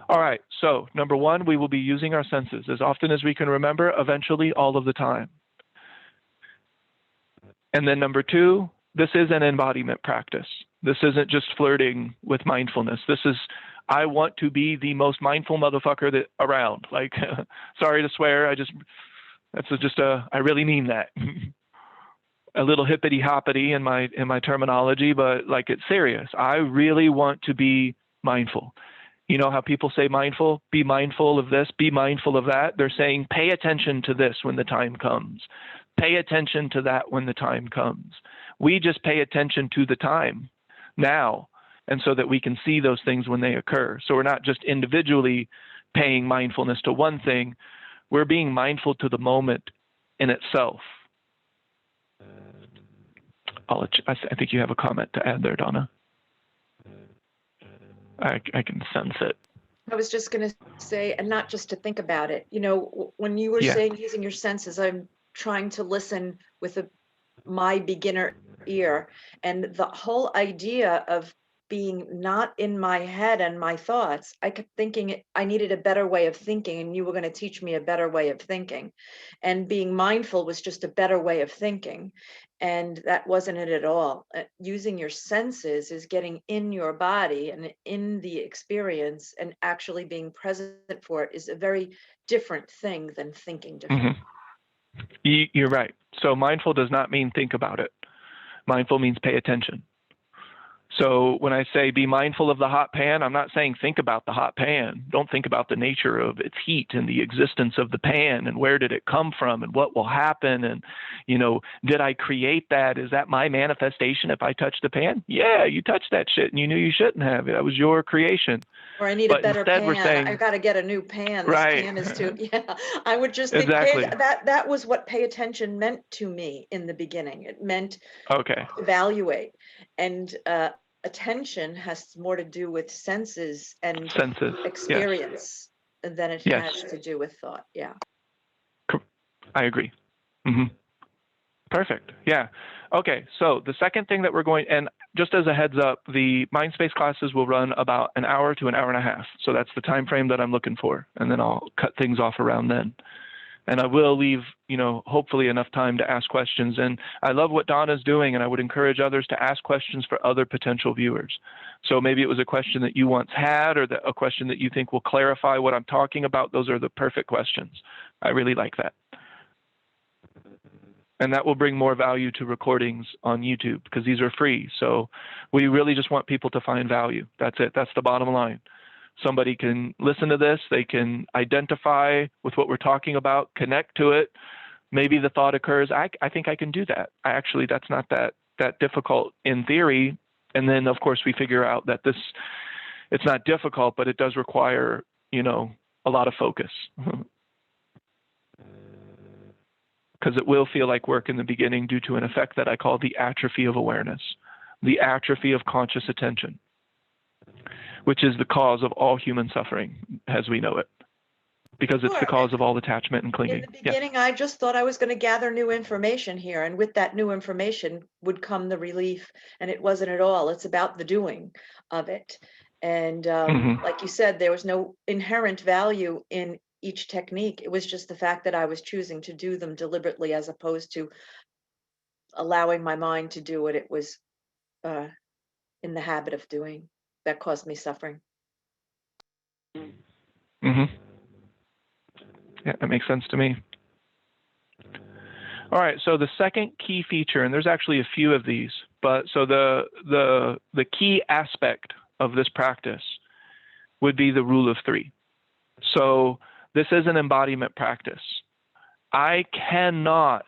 All right, so number one, we will be using our senses as often as we can remember, eventually all of the time. And then number two, this is an embodiment practice. This isn't just flirting with mindfulness. This is, I want to be the most mindful motherfucker that around. Like, sorry to swear, I really mean that. A little hippity hoppity in my terminology, but like it's serious. I really want to be mindful. You know how people say mindful? Be mindful of this, be mindful of that. They're saying pay attention to this when the time comes. Pay attention to that when the time comes. We just pay attention to the time now, and so that we can see those things when they occur. So we're not just individually paying mindfulness to one thing, we're being mindful to the moment in itself. I think you have a comment to add there, Donna. I can sense it. I was just going to say, and not just to think about it. You know, when you were saying using your senses, I'm trying to listen with my beginner ear, and the whole idea of being not in my head and my thoughts, I kept thinking I needed a better way of thinking, and you were going to teach me a better way of thinking. And being mindful was just a better way of thinking. And that wasn't it at all. Using your senses is getting in your body and in the experience, and actually being present for it is a very different thing than thinking different. You're right. So mindful does not mean think about it. Mindful means pay attention. So when I say be mindful of the hot pan, I'm not saying think about the hot pan. Don't think about the nature of its heat and the existence of the pan and where did it come from and what will happen. And, did I create that? Is that my manifestation if I touch the pan? Yeah, you touched that shit and you knew you shouldn't have. That was your creation. Or I need a But better instead we're pan. saying, I got to get a new pan. This right. pan is too, yeah. I would just think Exactly. that was what pay attention meant to me in the beginning. It meant Okay. evaluate. And attention has more to do with senses and Senses. experience than it Yes. has to do with thought. Yeah. I agree. Perfect. Yeah. Okay. So the second thing that we're going, and just as a heads up, the Mindspace classes will run about an hour to an hour and a half. So that's the time frame that I'm looking for. And then I'll cut things off around then. And I will leave, hopefully enough time to ask questions. And I love what Donna's doing, and I would encourage others to ask questions for other potential viewers. So maybe it was a question that you once had, or a question that you think will clarify what I'm talking about. Those are the perfect questions. I really like that. And that will bring more value to recordings on YouTube because these are free. So we really just want people to find value. That's it. That's the bottom line. Somebody can listen to this, they can identify with what we're talking about, connect to it. Maybe the thought occurs, I think I can do that. That's not that difficult in theory. And then of course we figure out that it's not difficult, but it does require, a lot of focus. Because it will feel like work in the beginning due to an effect that I call the atrophy of awareness, the atrophy of conscious attention, which is the cause of all human suffering as we know it, because it's the cause of all attachment and clinging. In the beginning, I just thought I was going to gather new information here, and with that new information would come the relief, and it wasn't at all. It's about the doing of it. And like you said, there was no inherent value in each technique. It was just the fact that I was choosing to do them deliberately as opposed to allowing my mind to do what it was in the habit of doing that caused me suffering. Yeah, that makes sense to me. All right, so the second key feature, and there's actually a few of these, but so the key aspect of this practice would be the rule of three. So this is an embodiment practice. I cannot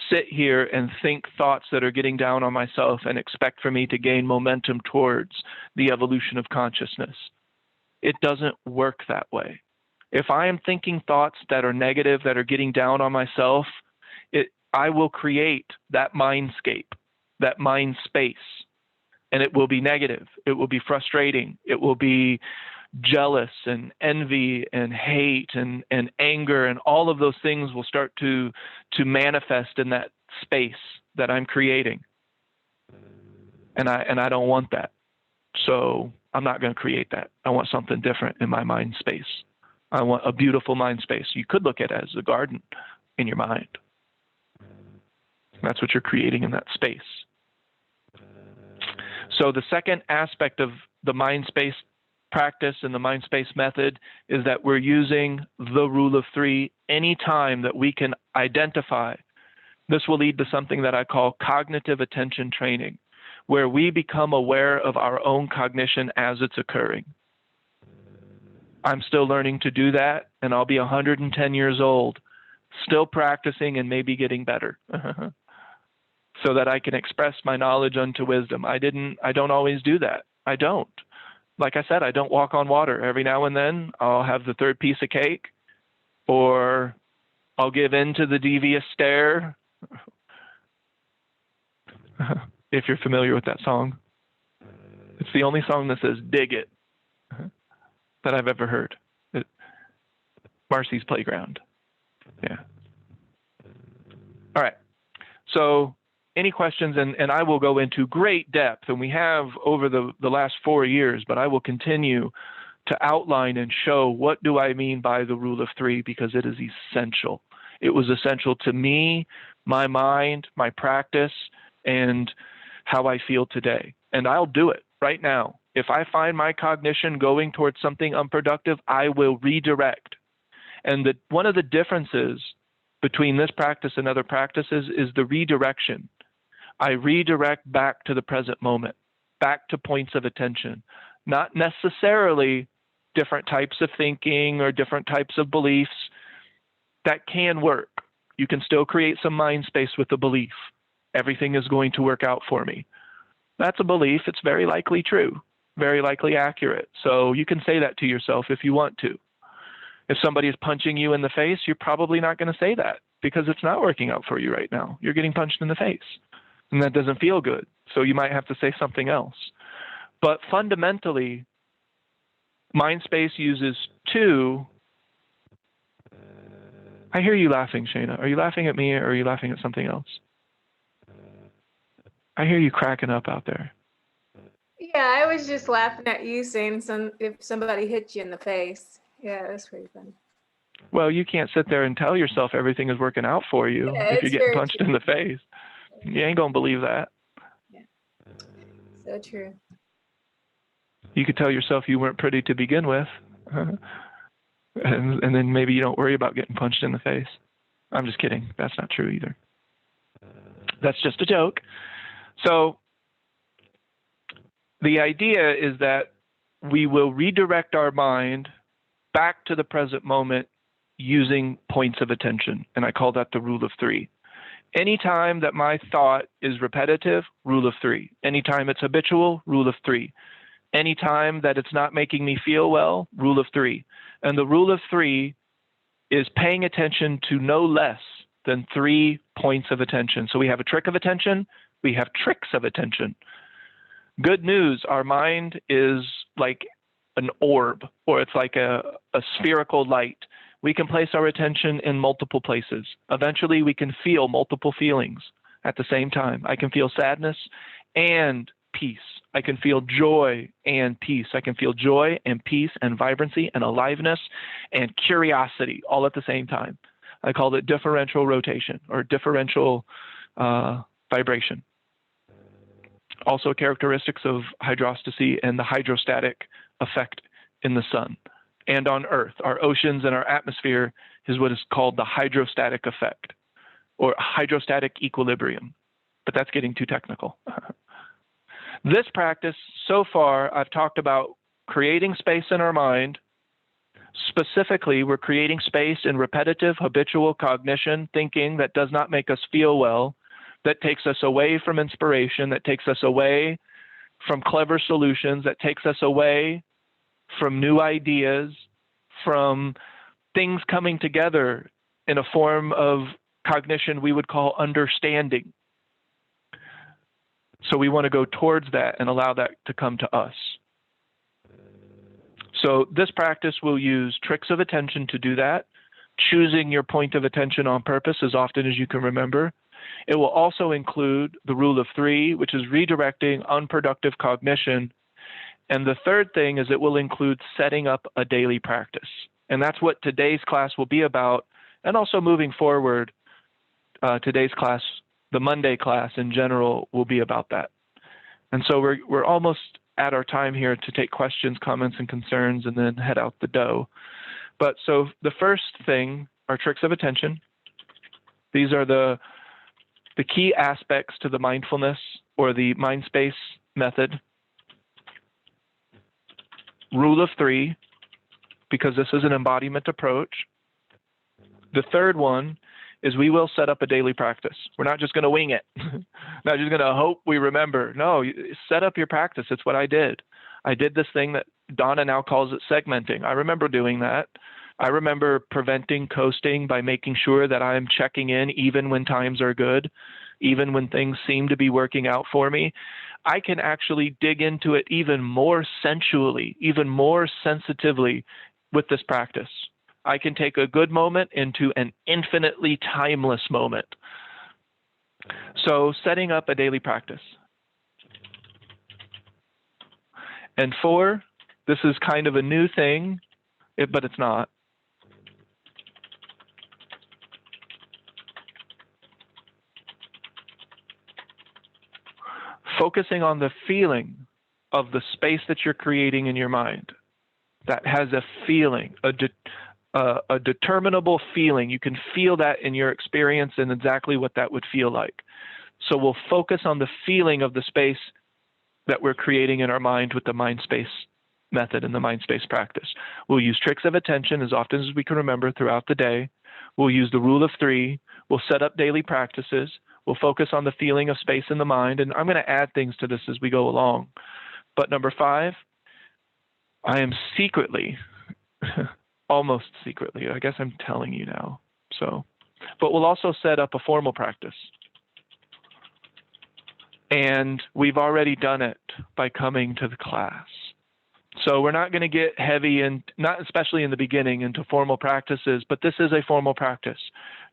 sit here and think thoughts that are getting down on myself and expect for me to gain momentum towards the evolution of consciousness. It doesn't work that way. If I am thinking thoughts that are negative, that are getting down on myself, I will create that mindscape, that mind space, and it will be negative. It will be frustrating. It will be jealous and envy and hate and anger, and all of those things will start to manifest in that space that I'm creating. And I don't want that. So I'm not going to create that. I want something different in my mind space. I want a beautiful mind space. You could look at it as a garden in your mind. That's what you're creating in that space. So the second aspect of the mind space practice and the mind space method is that we're using the rule of three anytime that we can identify. This will lead to something that I call cognitive attention training, where we become aware of our own cognition as it's occurring. I'm still learning to do that, and I'll be 110 years old, still practicing and maybe getting better. So that I can express my knowledge unto wisdom. I don't always do that. I don't. Like I said, I don't walk on water. Every now and then I'll have the third piece of cake, or I'll give in to the devious stare. If you're familiar with that song. It's the only song that says dig it that I've ever heard. Marcy's Playground. Yeah. All right. So any questions, and I will go into great depth, and we have over the last 4 years, but I will continue to outline and show what do I mean by the rule of three, because it is essential. It was essential to me my mind, my practice, and how I feel today. And I'll do it right now. If I find my cognition going towards something unproductive, I will redirect. And one of the differences between this practice and other practices is the redirection. I redirect back to the present moment, back to points of attention, not necessarily different types of thinking or different types of beliefs. That can work. You can still create some mind space with a belief. Everything is going to work out for me. That's a belief. It's very likely true, very likely accurate. So you can say that to yourself if you want to. If somebody is punching you in the face, you're probably not going to say that because it's not working out for you right now. You're getting punched in the face, and that doesn't feel good. So you might have to say something else. But fundamentally, mind space uses two. I hear you laughing, Shayna. Are you laughing at me or are you laughing at something else? I hear you cracking up out there. Yeah, I was just laughing at you saying if somebody hit you in the face. Yeah, that's pretty funny. Well, you can't sit there and tell yourself everything is working out for you if you're getting punched in the face. You ain't gonna believe that. Yeah, so true. You could tell yourself you weren't pretty to begin with, and then maybe you don't worry about getting punched in the face. I'm just kidding. That's not true either. That's just a joke. So the idea is that we will redirect our mind back to the present moment using points of attention. And I call that the rule of three. Anytime that my thought is repetitive, rule of three. Anytime it's habitual, rule of three. Anytime that it's not making me feel well, rule of three. And the rule of three is paying attention to no less than 3 points of attention. So we have a trick of attention, we have tricks of attention. Good news, our mind is like an orb, or it's like a spherical light. We can place our attention in multiple places. Eventually, we can feel multiple feelings at the same time. I can feel sadness and peace. I can feel joy and peace. I can feel joy and peace and vibrancy and aliveness and curiosity all at the same time. I call it differential rotation or differential vibration. Also characteristics of hydrostasy and the hydrostatic effect in the sun and on Earth. Our oceans and our atmosphere is what is called the hydrostatic effect or hydrostatic equilibrium, but that's getting too technical. This practice, so far, I've talked about creating space in our mind. Specifically, we're creating space in repetitive, habitual cognition, thinking that does not make us feel well, that takes us away from inspiration, that takes us away from clever solutions, that takes us away from new ideas, from things coming together in a form of cognition we would call understanding. So we want to go towards that and allow that to come to us. So this practice will use tricks of attention to do that, choosing your point of attention on purpose as often as you can remember. It will also include the rule of three, which is redirecting unproductive cognition. And the third thing is it will include setting up a daily practice. And that's what today's class will be about. And also moving forward, today's class, the Monday class in general, will be about that. And so we're almost at our time here to take questions, comments, and concerns, and then head out the door. But so the first thing are tricks of attention. These are the key aspects to the mindfulness or the mind space method. Rule of three, because this is an embodiment approach. The third one is we will set up a daily practice. We're not just going to wing it. Not just going to hope we remember. No, set up your practice. It's what I did. I did this thing that Donna now calls it segmenting. I remember doing that. I remember preventing coasting by making sure that I'm checking in even when times are good, even when things seem to be working out for me. I can actually dig into it even more sensually, even more sensitively with this practice. I can take a good moment into an infinitely timeless moment. So setting up a daily practice. And 4, this is kind of a new thing, but it's not. focusing on the feeling of the space that you're creating in your mind that has a feeling, a determinable feeling. You can feel that in your experience and exactly what that would feel like. So we'll focus on the feeling of the space that we're creating in our mind with the mind space method and the mind space practice. We'll use tricks of attention as often as we can remember throughout the day. We'll use the rule of 3. We'll set up daily practices. We'll focus on the feeling of space in the mind. And I'm going to add things to this as we go along. But number 5, I am secretly, almost secretly, I guess I'm telling you now. But we'll also set up a formal practice. And we've already done it by coming to the class. So we're not going to get heavy, and not especially in the beginning, into formal practices, but this is a formal practice.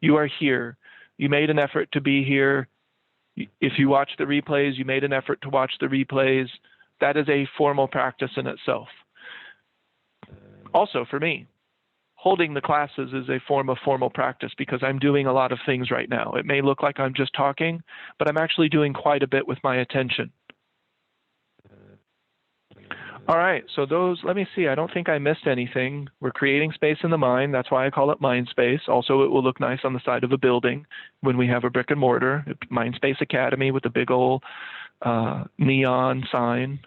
You are here. You made an effort to be here. If you watch the replays, you made an effort to watch the replays. That is a formal practice in itself. Also for me, holding the classes is a form of formal practice because I'm doing a lot of things right now. It may look like I'm just talking, but I'm actually doing quite a bit with my attention. All right, so those, let me see, I don't think I missed anything. We're creating space in the mind. That's why I call it mind space. Also, it will look nice on the side of a building when we have a brick and mortar, Mind Space Academy with a big old neon sign.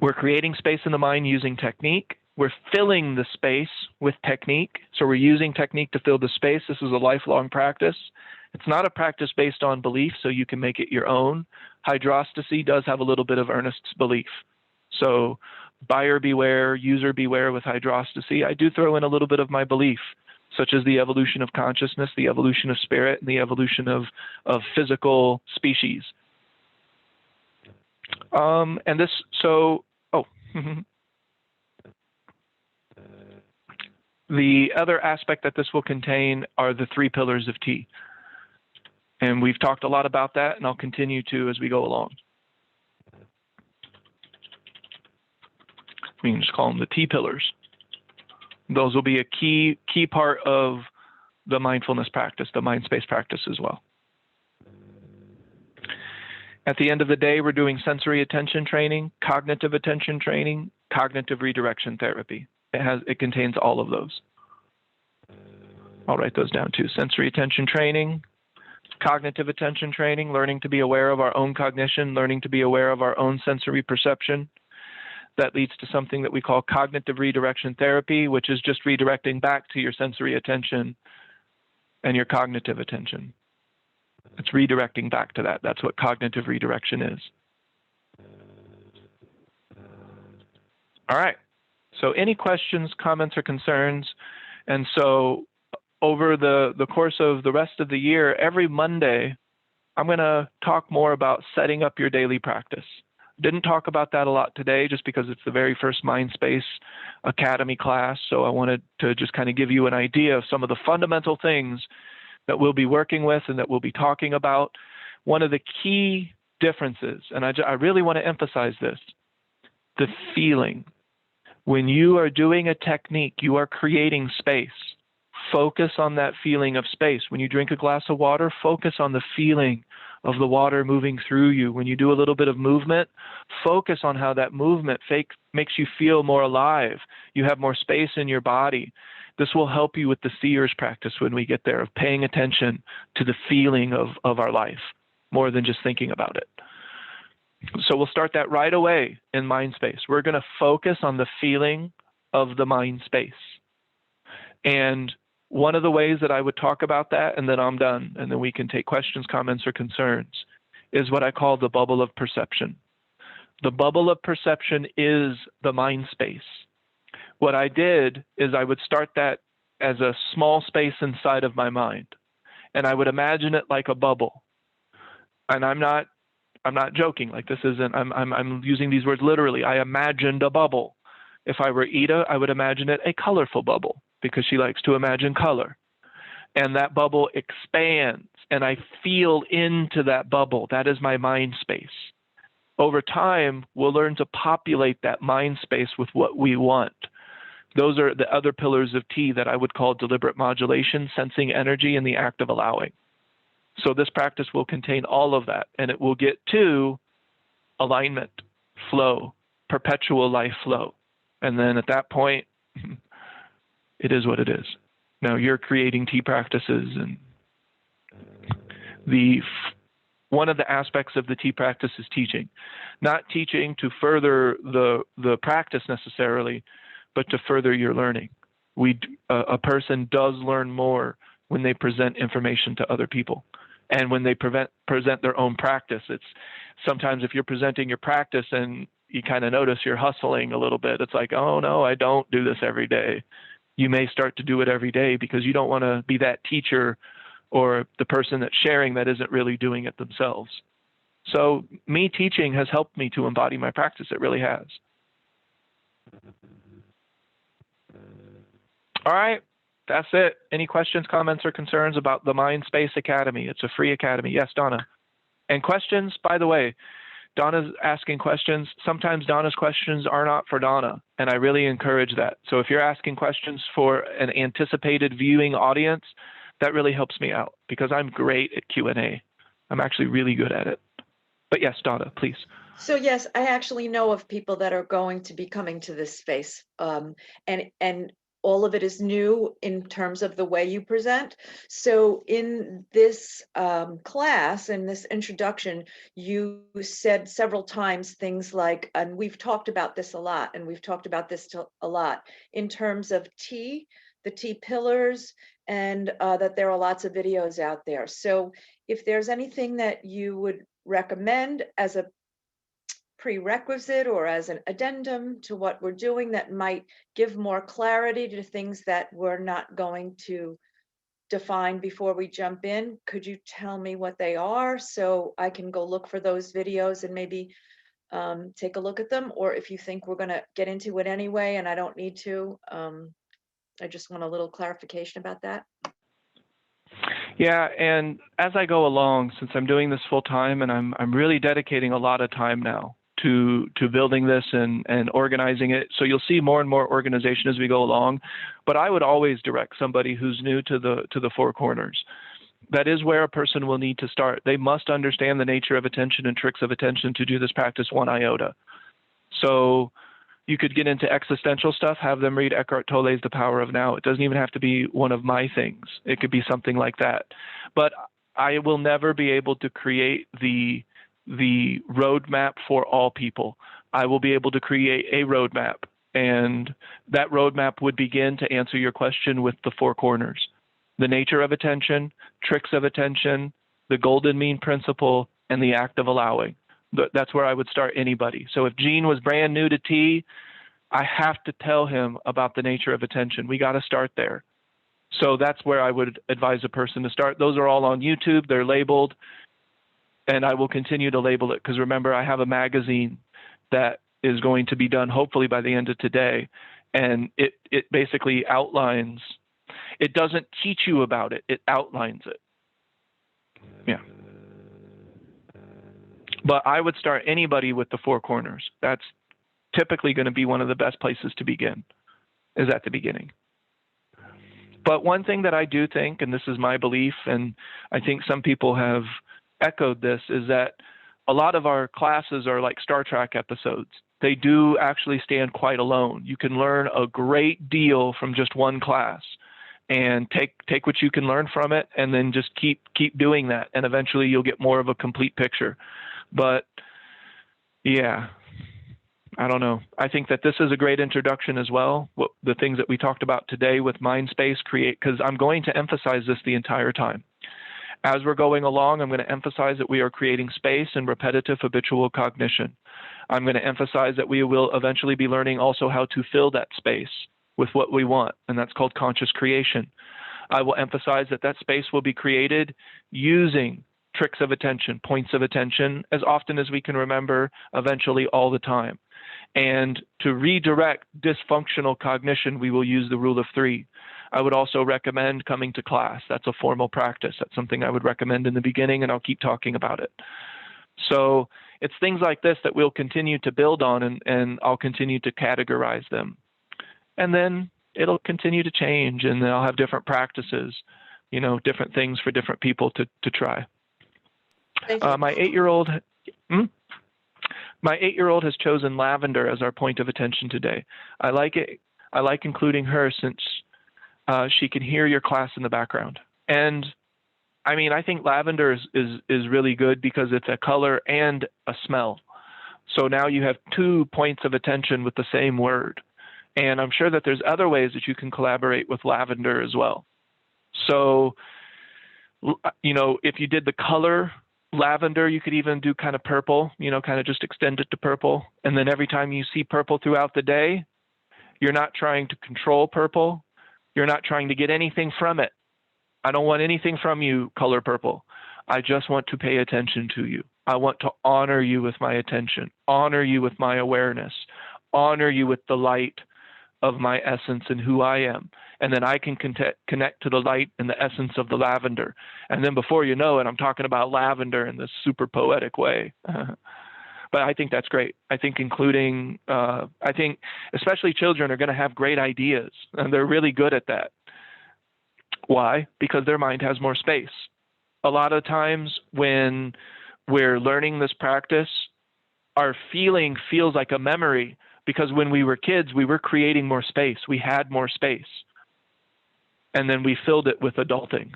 We're creating space in the mind using technique. We're filling the space with technique. So we're using technique to fill the space. This is a lifelong practice. It's not a practice based on belief, so you can make it your own. Hydrostasy does have a little bit of Ernest's belief. So buyer beware, user beware with hydrostasy. I do throw in a little bit of my belief, such as the evolution of consciousness, the evolution of spirit, and the evolution of physical species. And this, so, oh. The other aspect that this will contain are the 3 pillars of T. And we've talked a lot about that, and I'll continue to as we go along. We can just call them the T pillars. Those will be a key part of the mindfulness practice, the mind space practice as well. At the end of the day, we're doing sensory attention training, cognitive attention training, cognitive redirection therapy. It contains all of those. I'll write those down too. Sensory attention training, cognitive attention training, learning to be aware of our own cognition, learning to be aware of our own sensory perception. That leads to something that we call cognitive redirection therapy, which is just redirecting back to your sensory attention and your cognitive attention. It's redirecting back to that. That's what cognitive redirection is. All right. So any questions, comments, or concerns? And so over the course of the rest of the year, every Monday, I'm going to talk more about setting up your daily practice. Didn't talk about that a lot today just because it's the very first Mindspace Academy class. So I wanted to just kind of give you an idea of some of the fundamental things that we'll be working with and that we'll be talking about. One of the key differences, and I really want to emphasize this, the feeling. When you are doing a technique, you are creating space. Focus on that feeling of space. When you drink a glass of water, focus on the feeling of the water moving through you. When you do a little bit of movement, focus on how that movement makes you feel more alive. You have more space in your body. This will help you with the seers practice when we get there, of paying attention to the feeling of our life more than just thinking about it. So we'll start that right away in mind space. We're going to focus on the feeling of the mind space. And one of the ways that I would talk about that, and then I'm done, and then we can take questions, comments, or concerns, is what I call the bubble of perception. The bubble of perception is the mind space. What I did is I would start that as a small space inside of my mind, and I would imagine it like a bubble. And I'm not joking. Like, this isn't. I'm using these words literally. I imagined a bubble. If I were Ida, I would imagine it a colorful bubble, because she likes to imagine color. And that bubble expands, and I feel into that bubble. That is my mind space. Over time, we'll learn to populate that mind space with what we want. Those are the other pillars of T that I would call deliberate modulation, sensing energy, and the act of allowing. So this practice will contain all of that, and it will get to alignment, flow, perpetual life flow. And then at that point, it is what it is. Now you're creating tea practices, and one of the aspects of the tea practice is teaching. Not teaching to further the practice necessarily, but to further your learning. A person does learn more when they present information to other people. And when they present their own practice. It's sometimes if you're presenting your practice and you kind of notice you're hustling a little bit, it's like, oh no, I don't do this every day. You may start to do it every day because you don't want to be that teacher or the person that's sharing that isn't really doing it themselves. So me teaching has helped me to embody my practice. It really has. All right. That's it. Any questions, comments, or concerns about the Mind Space Academy? It's a free academy. Yes, Donna. And questions, by the way, Donna's asking questions. Sometimes Donna's questions are not for Donna, and I really encourage that. So if you're asking questions for an anticipated viewing audience, that really helps me out because I'm great at Q&A. I'm actually really good at it. But yes, Donna, please. So yes, I actually know of people that are going to be coming to this space, and all of it is new in terms of the way you present. So in this class, in this introduction, you said several times things like, and we've talked about this a lot, and we've talked about this a lot in terms of tea, the tea pillars, and that there are lots of videos out there. So if there's anything that you would recommend as a prerequisite or as an addendum to what we're doing that might give more clarity to things that we're not going to define before we jump in, could you tell me what they are so I can go look for those videos and maybe take a look at them? Or if you think we're going to get into it anyway and I don't need to, I just want a little clarification about that. Yeah, and as I go along, since I'm doing this full time, and I'm really dedicating a lot of time now to building this and organizing it. So you'll see more and more organization as we go along. But I would always direct somebody who's new to the four corners. That is where a person will need to start. They must understand the nature of attention and tricks of attention to do this practice 1 iota. So you could get into existential stuff, have them read Eckhart Tolle's The Power of Now. It doesn't even have to be one of my things. It could be something like that. But I will never be able to create the roadmap for all people. I will be able to create a roadmap, and that roadmap would begin to answer your question with the four corners: the nature of attention, tricks of attention, the golden mean principle, and the act of allowing. That's where I would start anybody. So if Gene was brand new to tea, I have to tell him about the nature of attention. We got to start there. So that's where I would advise a person to start. Those are all on YouTube. They're labeled. And I will continue to label it because remember, I have a magazine that is going to be done hopefully by the end of today. And it basically outlines, it doesn't teach you about it, it outlines it. Yeah. But I would start anybody with the four corners. That's typically going to be one of the best places to begin, is at the beginning. But one thing that I do think, and this is my belief, and I think some people have echoed this, is that a lot of our classes are like Star Trek episodes. They do actually stand quite alone. You can learn a great deal from just one class and take what you can learn from it and then just keep doing that. And eventually you'll get more of a complete picture. But yeah, I don't know. I think that this is a great introduction as well. The things that we talked about today with mind space because I'm going to emphasize this the entire time. As we're going along, I'm going to emphasize that we are creating space and repetitive habitual cognition. I'm going to emphasize that we will eventually be learning also how to fill that space with what we want, and that's called conscious creation. I will emphasize that that space will be created using tricks of attention, points of attention, as often as we can remember, eventually all the time. And to redirect dysfunctional cognition, we will use the rule of 3. I would also recommend coming to class. That's a formal practice. That's something I would recommend in the beginning, and I'll keep talking about it. So it's things like this that we'll continue to build on, and I'll continue to categorize them. And then it'll continue to change, and I'll have different practices. different things for different people to try. Thank you. My 8-year-old has chosen lavender as our point of attention today. I like it. I like including her since she can hear your class in the background. And I mean, I think lavender is really good because it's a color and a smell. So now you have 2 points of attention with the same word. And I'm sure that there's other ways that you can collaborate with lavender as well. So, if you did the color lavender, you could even do kind of purple, kind of just extend it to purple. And then every time you see purple throughout the day, you're not trying to control purple. You're not trying to get anything from it. I don't want anything from you, color purple. I just want to pay attention to you. I want to honor you with my attention, honor you with my awareness, honor you with the light of my essence and who I am. And then I can connect to the light and the essence of the lavender. And then before you know it, I'm talking about lavender in this super poetic way. But I think that's great. I think I think especially children are going to have great ideas, and they're really good at that. Why? Because their mind has more space. A lot of times when we're learning this practice, our feeling feels like a memory because when we were kids, we were creating more space. We had more space. And then we filled it with adulting.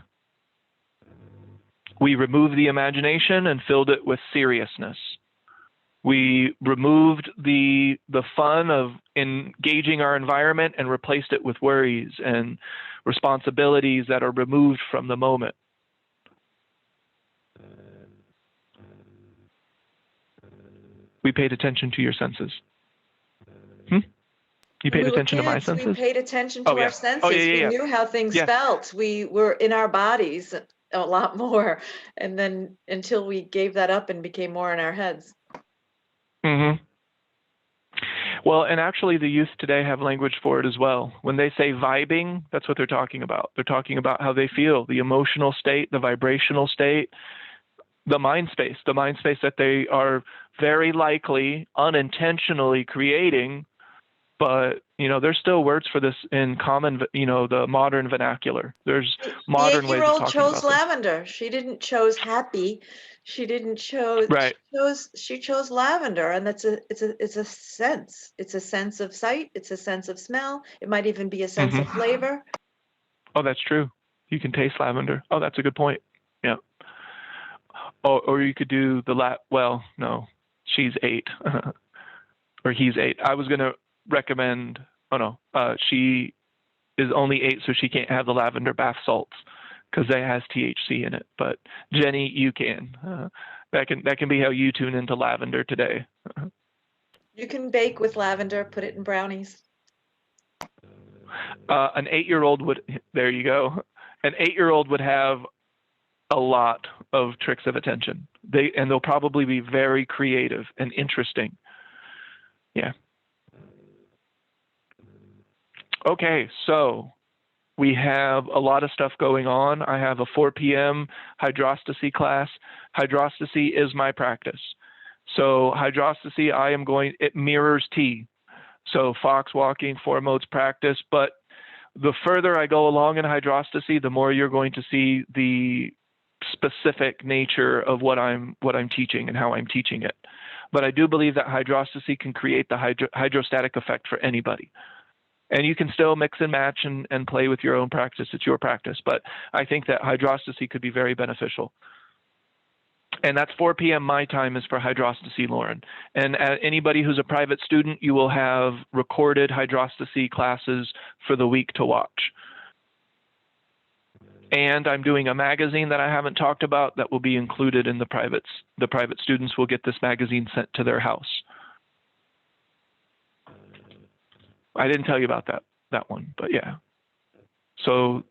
We removed the imagination and filled it with seriousness. We removed the fun of engaging our environment and replaced it with worries and responsibilities that are removed from the moment. We paid attention to your senses. You paid attention to my senses? We paid attention to our senses. Oh, yeah. We knew how things felt. We were in our bodies a lot more. And then until we gave that up and became more in our heads. Mm-hmm. Well, and actually the youth today have language for it as well. When they say vibing, that's what they're talking about. They're talking about how they feel, the emotional state, the vibrational state, the mind space that they are very likely unintentionally creating. But, there's still words for this in common, the modern vernacular. There's modern ways of talking about this. The 8-year-old chose lavender. She didn't chose happy. She didn't chose, right. She chose lavender. And it's a sense. It's a sense of sight. It's a sense of smell. It might even be a sense of flavor. Oh, that's true. You can taste lavender. Oh, that's a good point. Yeah. Oh, or you could do well, no, she's 8 or he's 8. I was going to recommend, she is only 8, so she can't have the lavender bath salts because that has THC in it. But Jenny, you can. That can be how you tune into lavender today. You can bake with lavender, put it in brownies. An 8-year-old would, there you go. An 8-year-old would have a lot of tricks of attention. They'll probably be very creative and interesting. Yeah. Okay, so we have a lot of stuff going on. I have a 4 p.m. hydrostasy class. Hydrostasy is my practice. So hydrostasy, it mirrors tea. So fox walking, 4 modes practice. But the further I go along in hydrostasy, the more you're going to see the specific nature of what I'm teaching and how I'm teaching it. But I do believe that hydrostasy can create the hydrostatic effect for anybody. And you can still mix and match and play with your own practice. It's your practice. But I think that hydrostasy could be very beneficial. And that's 4 p.m. my time is for hydrostasy, Lauren. And anybody who's a private student, you will have recorded hydrostasy classes for the week to watch. And I'm doing a magazine that I haven't talked about that will be included in the privates. The private students will get this magazine sent to their house. I didn't tell you about that one, but yeah. So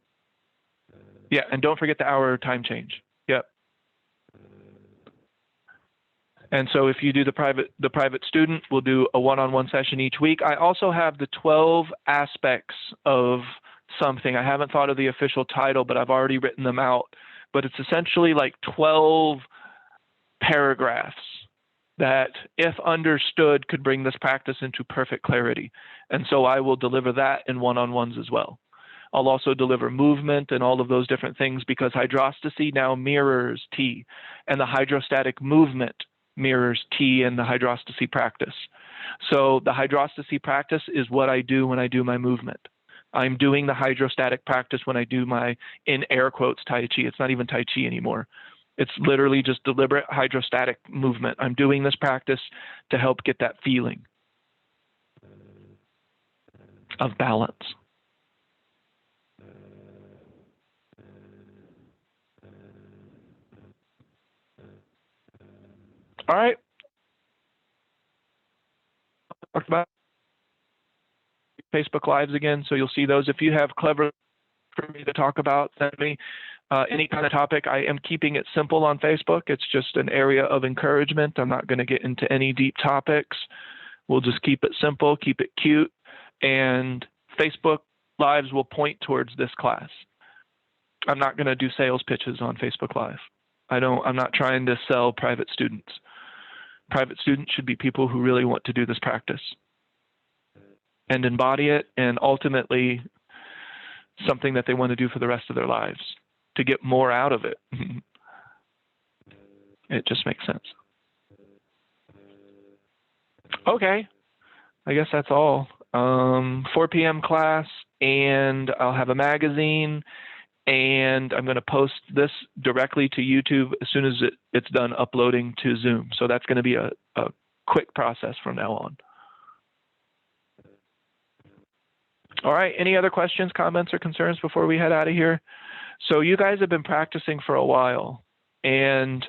yeah, and don't forget the hour time change. Yep. And so if you do the private student, we'll do a one-on-one session each week. I also have the 12 aspects of something. I haven't thought of the official title, but I've already written them out. But it's essentially like 12 paragraphs that, if understood, could bring this practice into perfect clarity. And so I will deliver that in one-on-ones as well. I'll also deliver movement and all of those different things, because hydrostasy now mirrors T, and the hydrostatic movement mirrors T and the hydrostasy practice. So the hydrostasy practice is what I do when I do my movement. I'm doing the hydrostatic practice when I do my, in air quotes, Tai Chi. It's not even Tai Chi anymore. It's literally just deliberate hydrostatic movement. I'm doing this practice to help get that feeling of balance. All right. Talked about Facebook Lives again, so you'll see those. If you have clever for me to talk about, send me any kind of topic. I am keeping it simple on Facebook. It's just an area of encouragement. I'm not going to get into any deep topics. We'll just keep it simple, keep it cute, and Facebook Lives will point towards this class. I'm not going to do sales pitches on Facebook Live. I'm not trying to sell private students. Private students should be people who really want to do this practice and embody it, and ultimately something that they want to do for the rest of their lives to get more out of it. It just makes sense. Okay, I guess that's all. 4 p.m. class, and I'll have a magazine, and I'm going to post this directly to YouTube as soon as it's done uploading to Zoom. So that's going to be a quick process from now on. All right, any other questions, comments, or concerns before we head out of here? So you guys have been practicing for a while, and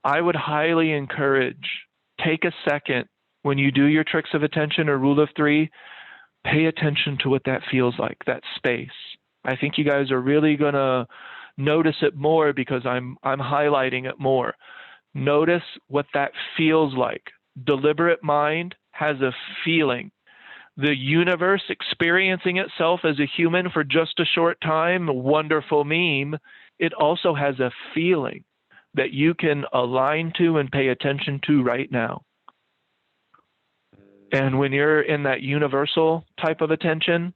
I would highly encourage, take a second when you do your tricks of attention or rule of three, pay attention to what that feels like, that space. I think you guys are really going to notice it more because I'm highlighting it more. Notice what that feels like. Deliberate mind has a feeling. The universe experiencing itself as a human for just a short time, a wonderful meme, it also has a feeling that you can align to and pay attention to right now. And when you're in that universal type of attention,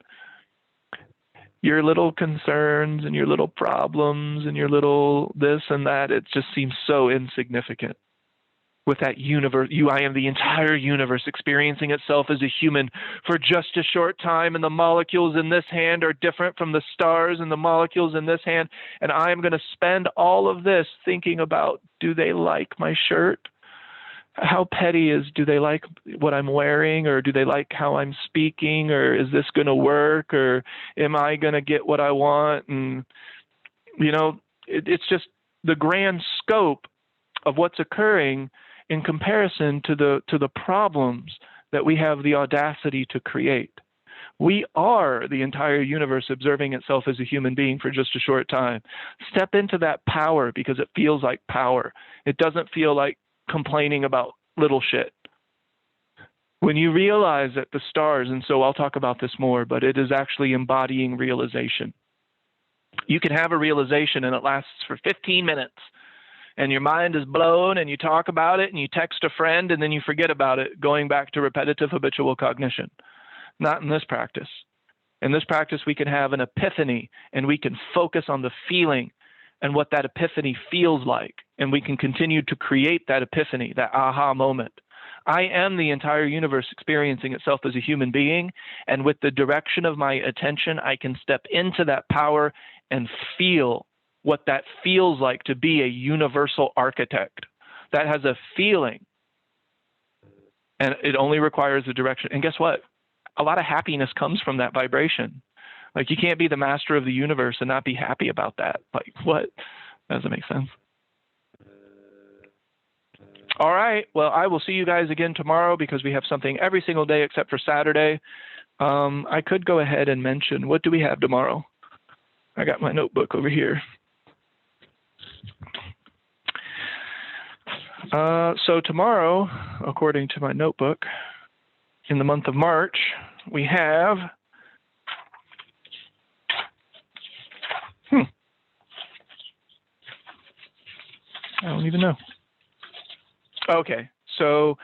your little concerns and your little problems and your little this and that, it just seems so insignificant. With that universe, I am the entire universe experiencing itself as a human for just a short time, and the molecules in this hand are different from the stars and the molecules in this hand, and I am going to spend all of this thinking about, do they like my shirt? How petty do they like what I'm wearing, or do they like how I'm speaking, or is this going to work, or am I going to get what I want? And, you know, it's just the grand scope of what's occurring in comparison to the problems that we have the audacity to create. We are the entire universe observing itself as a human being for just a short time. Step into that power because it feels like power. It doesn't feel like complaining about little shit. When you realize that the stars, and so I'll talk about this more, but it is actually embodying realization. You can have a realization and it lasts for 15 minutes and your mind is blown and you talk about it and you text a friend and then you forget about it, going back to repetitive habitual cognition. Not in this practice. In this practice, we can have an epiphany and we can focus on the feeling and what that epiphany feels like. And we can continue to create that epiphany, that aha moment. I am the entire universe experiencing itself as a human being. And with the direction of my attention, I can step into that power and feel what that feels like to be a universal architect. That has a feeling. And it only requires a direction. And guess what? A lot of happiness comes from that vibration. Like, you can't be the master of the universe and not be happy about that. Like, what? That doesn't make sense. All right. Well, I will see you guys again tomorrow because we have something every single day except for Saturday. I could go ahead and mention, what do we have tomorrow? I got my notebook over here. So tomorrow, according to my notebook, in the month of March, we have I don't even know. Okay, so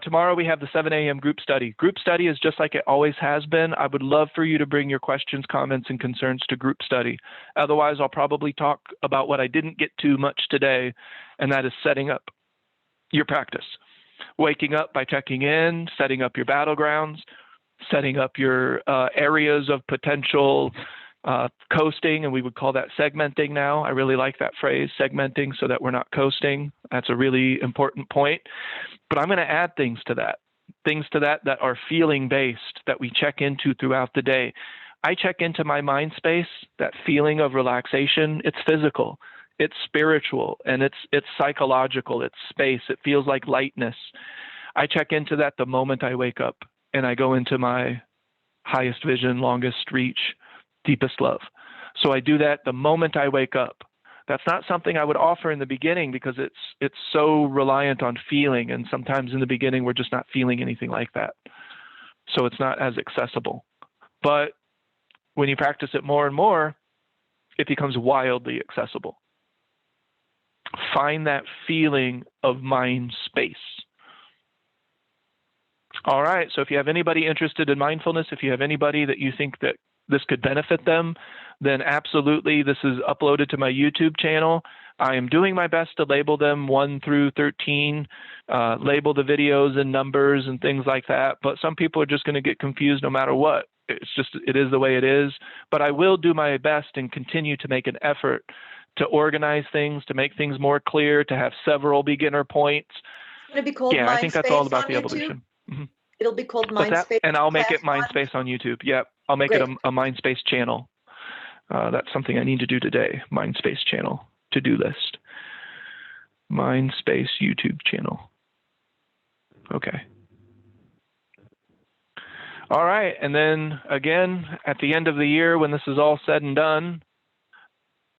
Tomorrow we have the 7 a.m. group study. Group study is just like it always has been. I would love for you to bring your questions, comments, and concerns to group study. Otherwise, I'll probably talk about what I didn't get to much today, and that is setting up your practice. Waking up by checking in, setting up your battlegrounds, setting up your areas of potential coasting, and we would call that segmenting now. I really like that phrase, segmenting, so that we're not coasting. That's a really important point. But I'm going to add things to that that are feeling based, that we check into throughout the day. I check into my mind space, that feeling of relaxation. It's physical, it's spiritual, and it's psychological. It's space. It feels like lightness. I check into that the moment I wake up, and I go into my highest vision, longest reach, deepest love. So I do that the moment I wake up. That's not something I would offer in the beginning because it's so reliant on feeling, and sometimes in the beginning we're just not feeling anything like that. So it's not as accessible. But when you practice it more and more, it becomes wildly accessible. Find that feeling of mind space. All right, so if you have anybody interested in mindfulness, if you have anybody that you think that this could benefit them, then absolutely, this is uploaded to my YouTube channel. I am doing my best to label them 1 through 13, label the videos in numbers and things like that, but some people are just going to get confused no matter what. It is the way it is, but I will do my best and continue to make an effort to organize things, to make things more clear, to have several beginner points. It's going to be called I think that's all about the YouTube? evolution. Mm-hmm. It'll be called Mindspace. And I'll make it Mindspace on YouTube. Yep, I'll make it a Mindspace channel. That's something I need to do today. Mindspace channel, to-do list. Mindspace YouTube channel. Okay. All right, and then again, at the end of the year, when this is all said and done,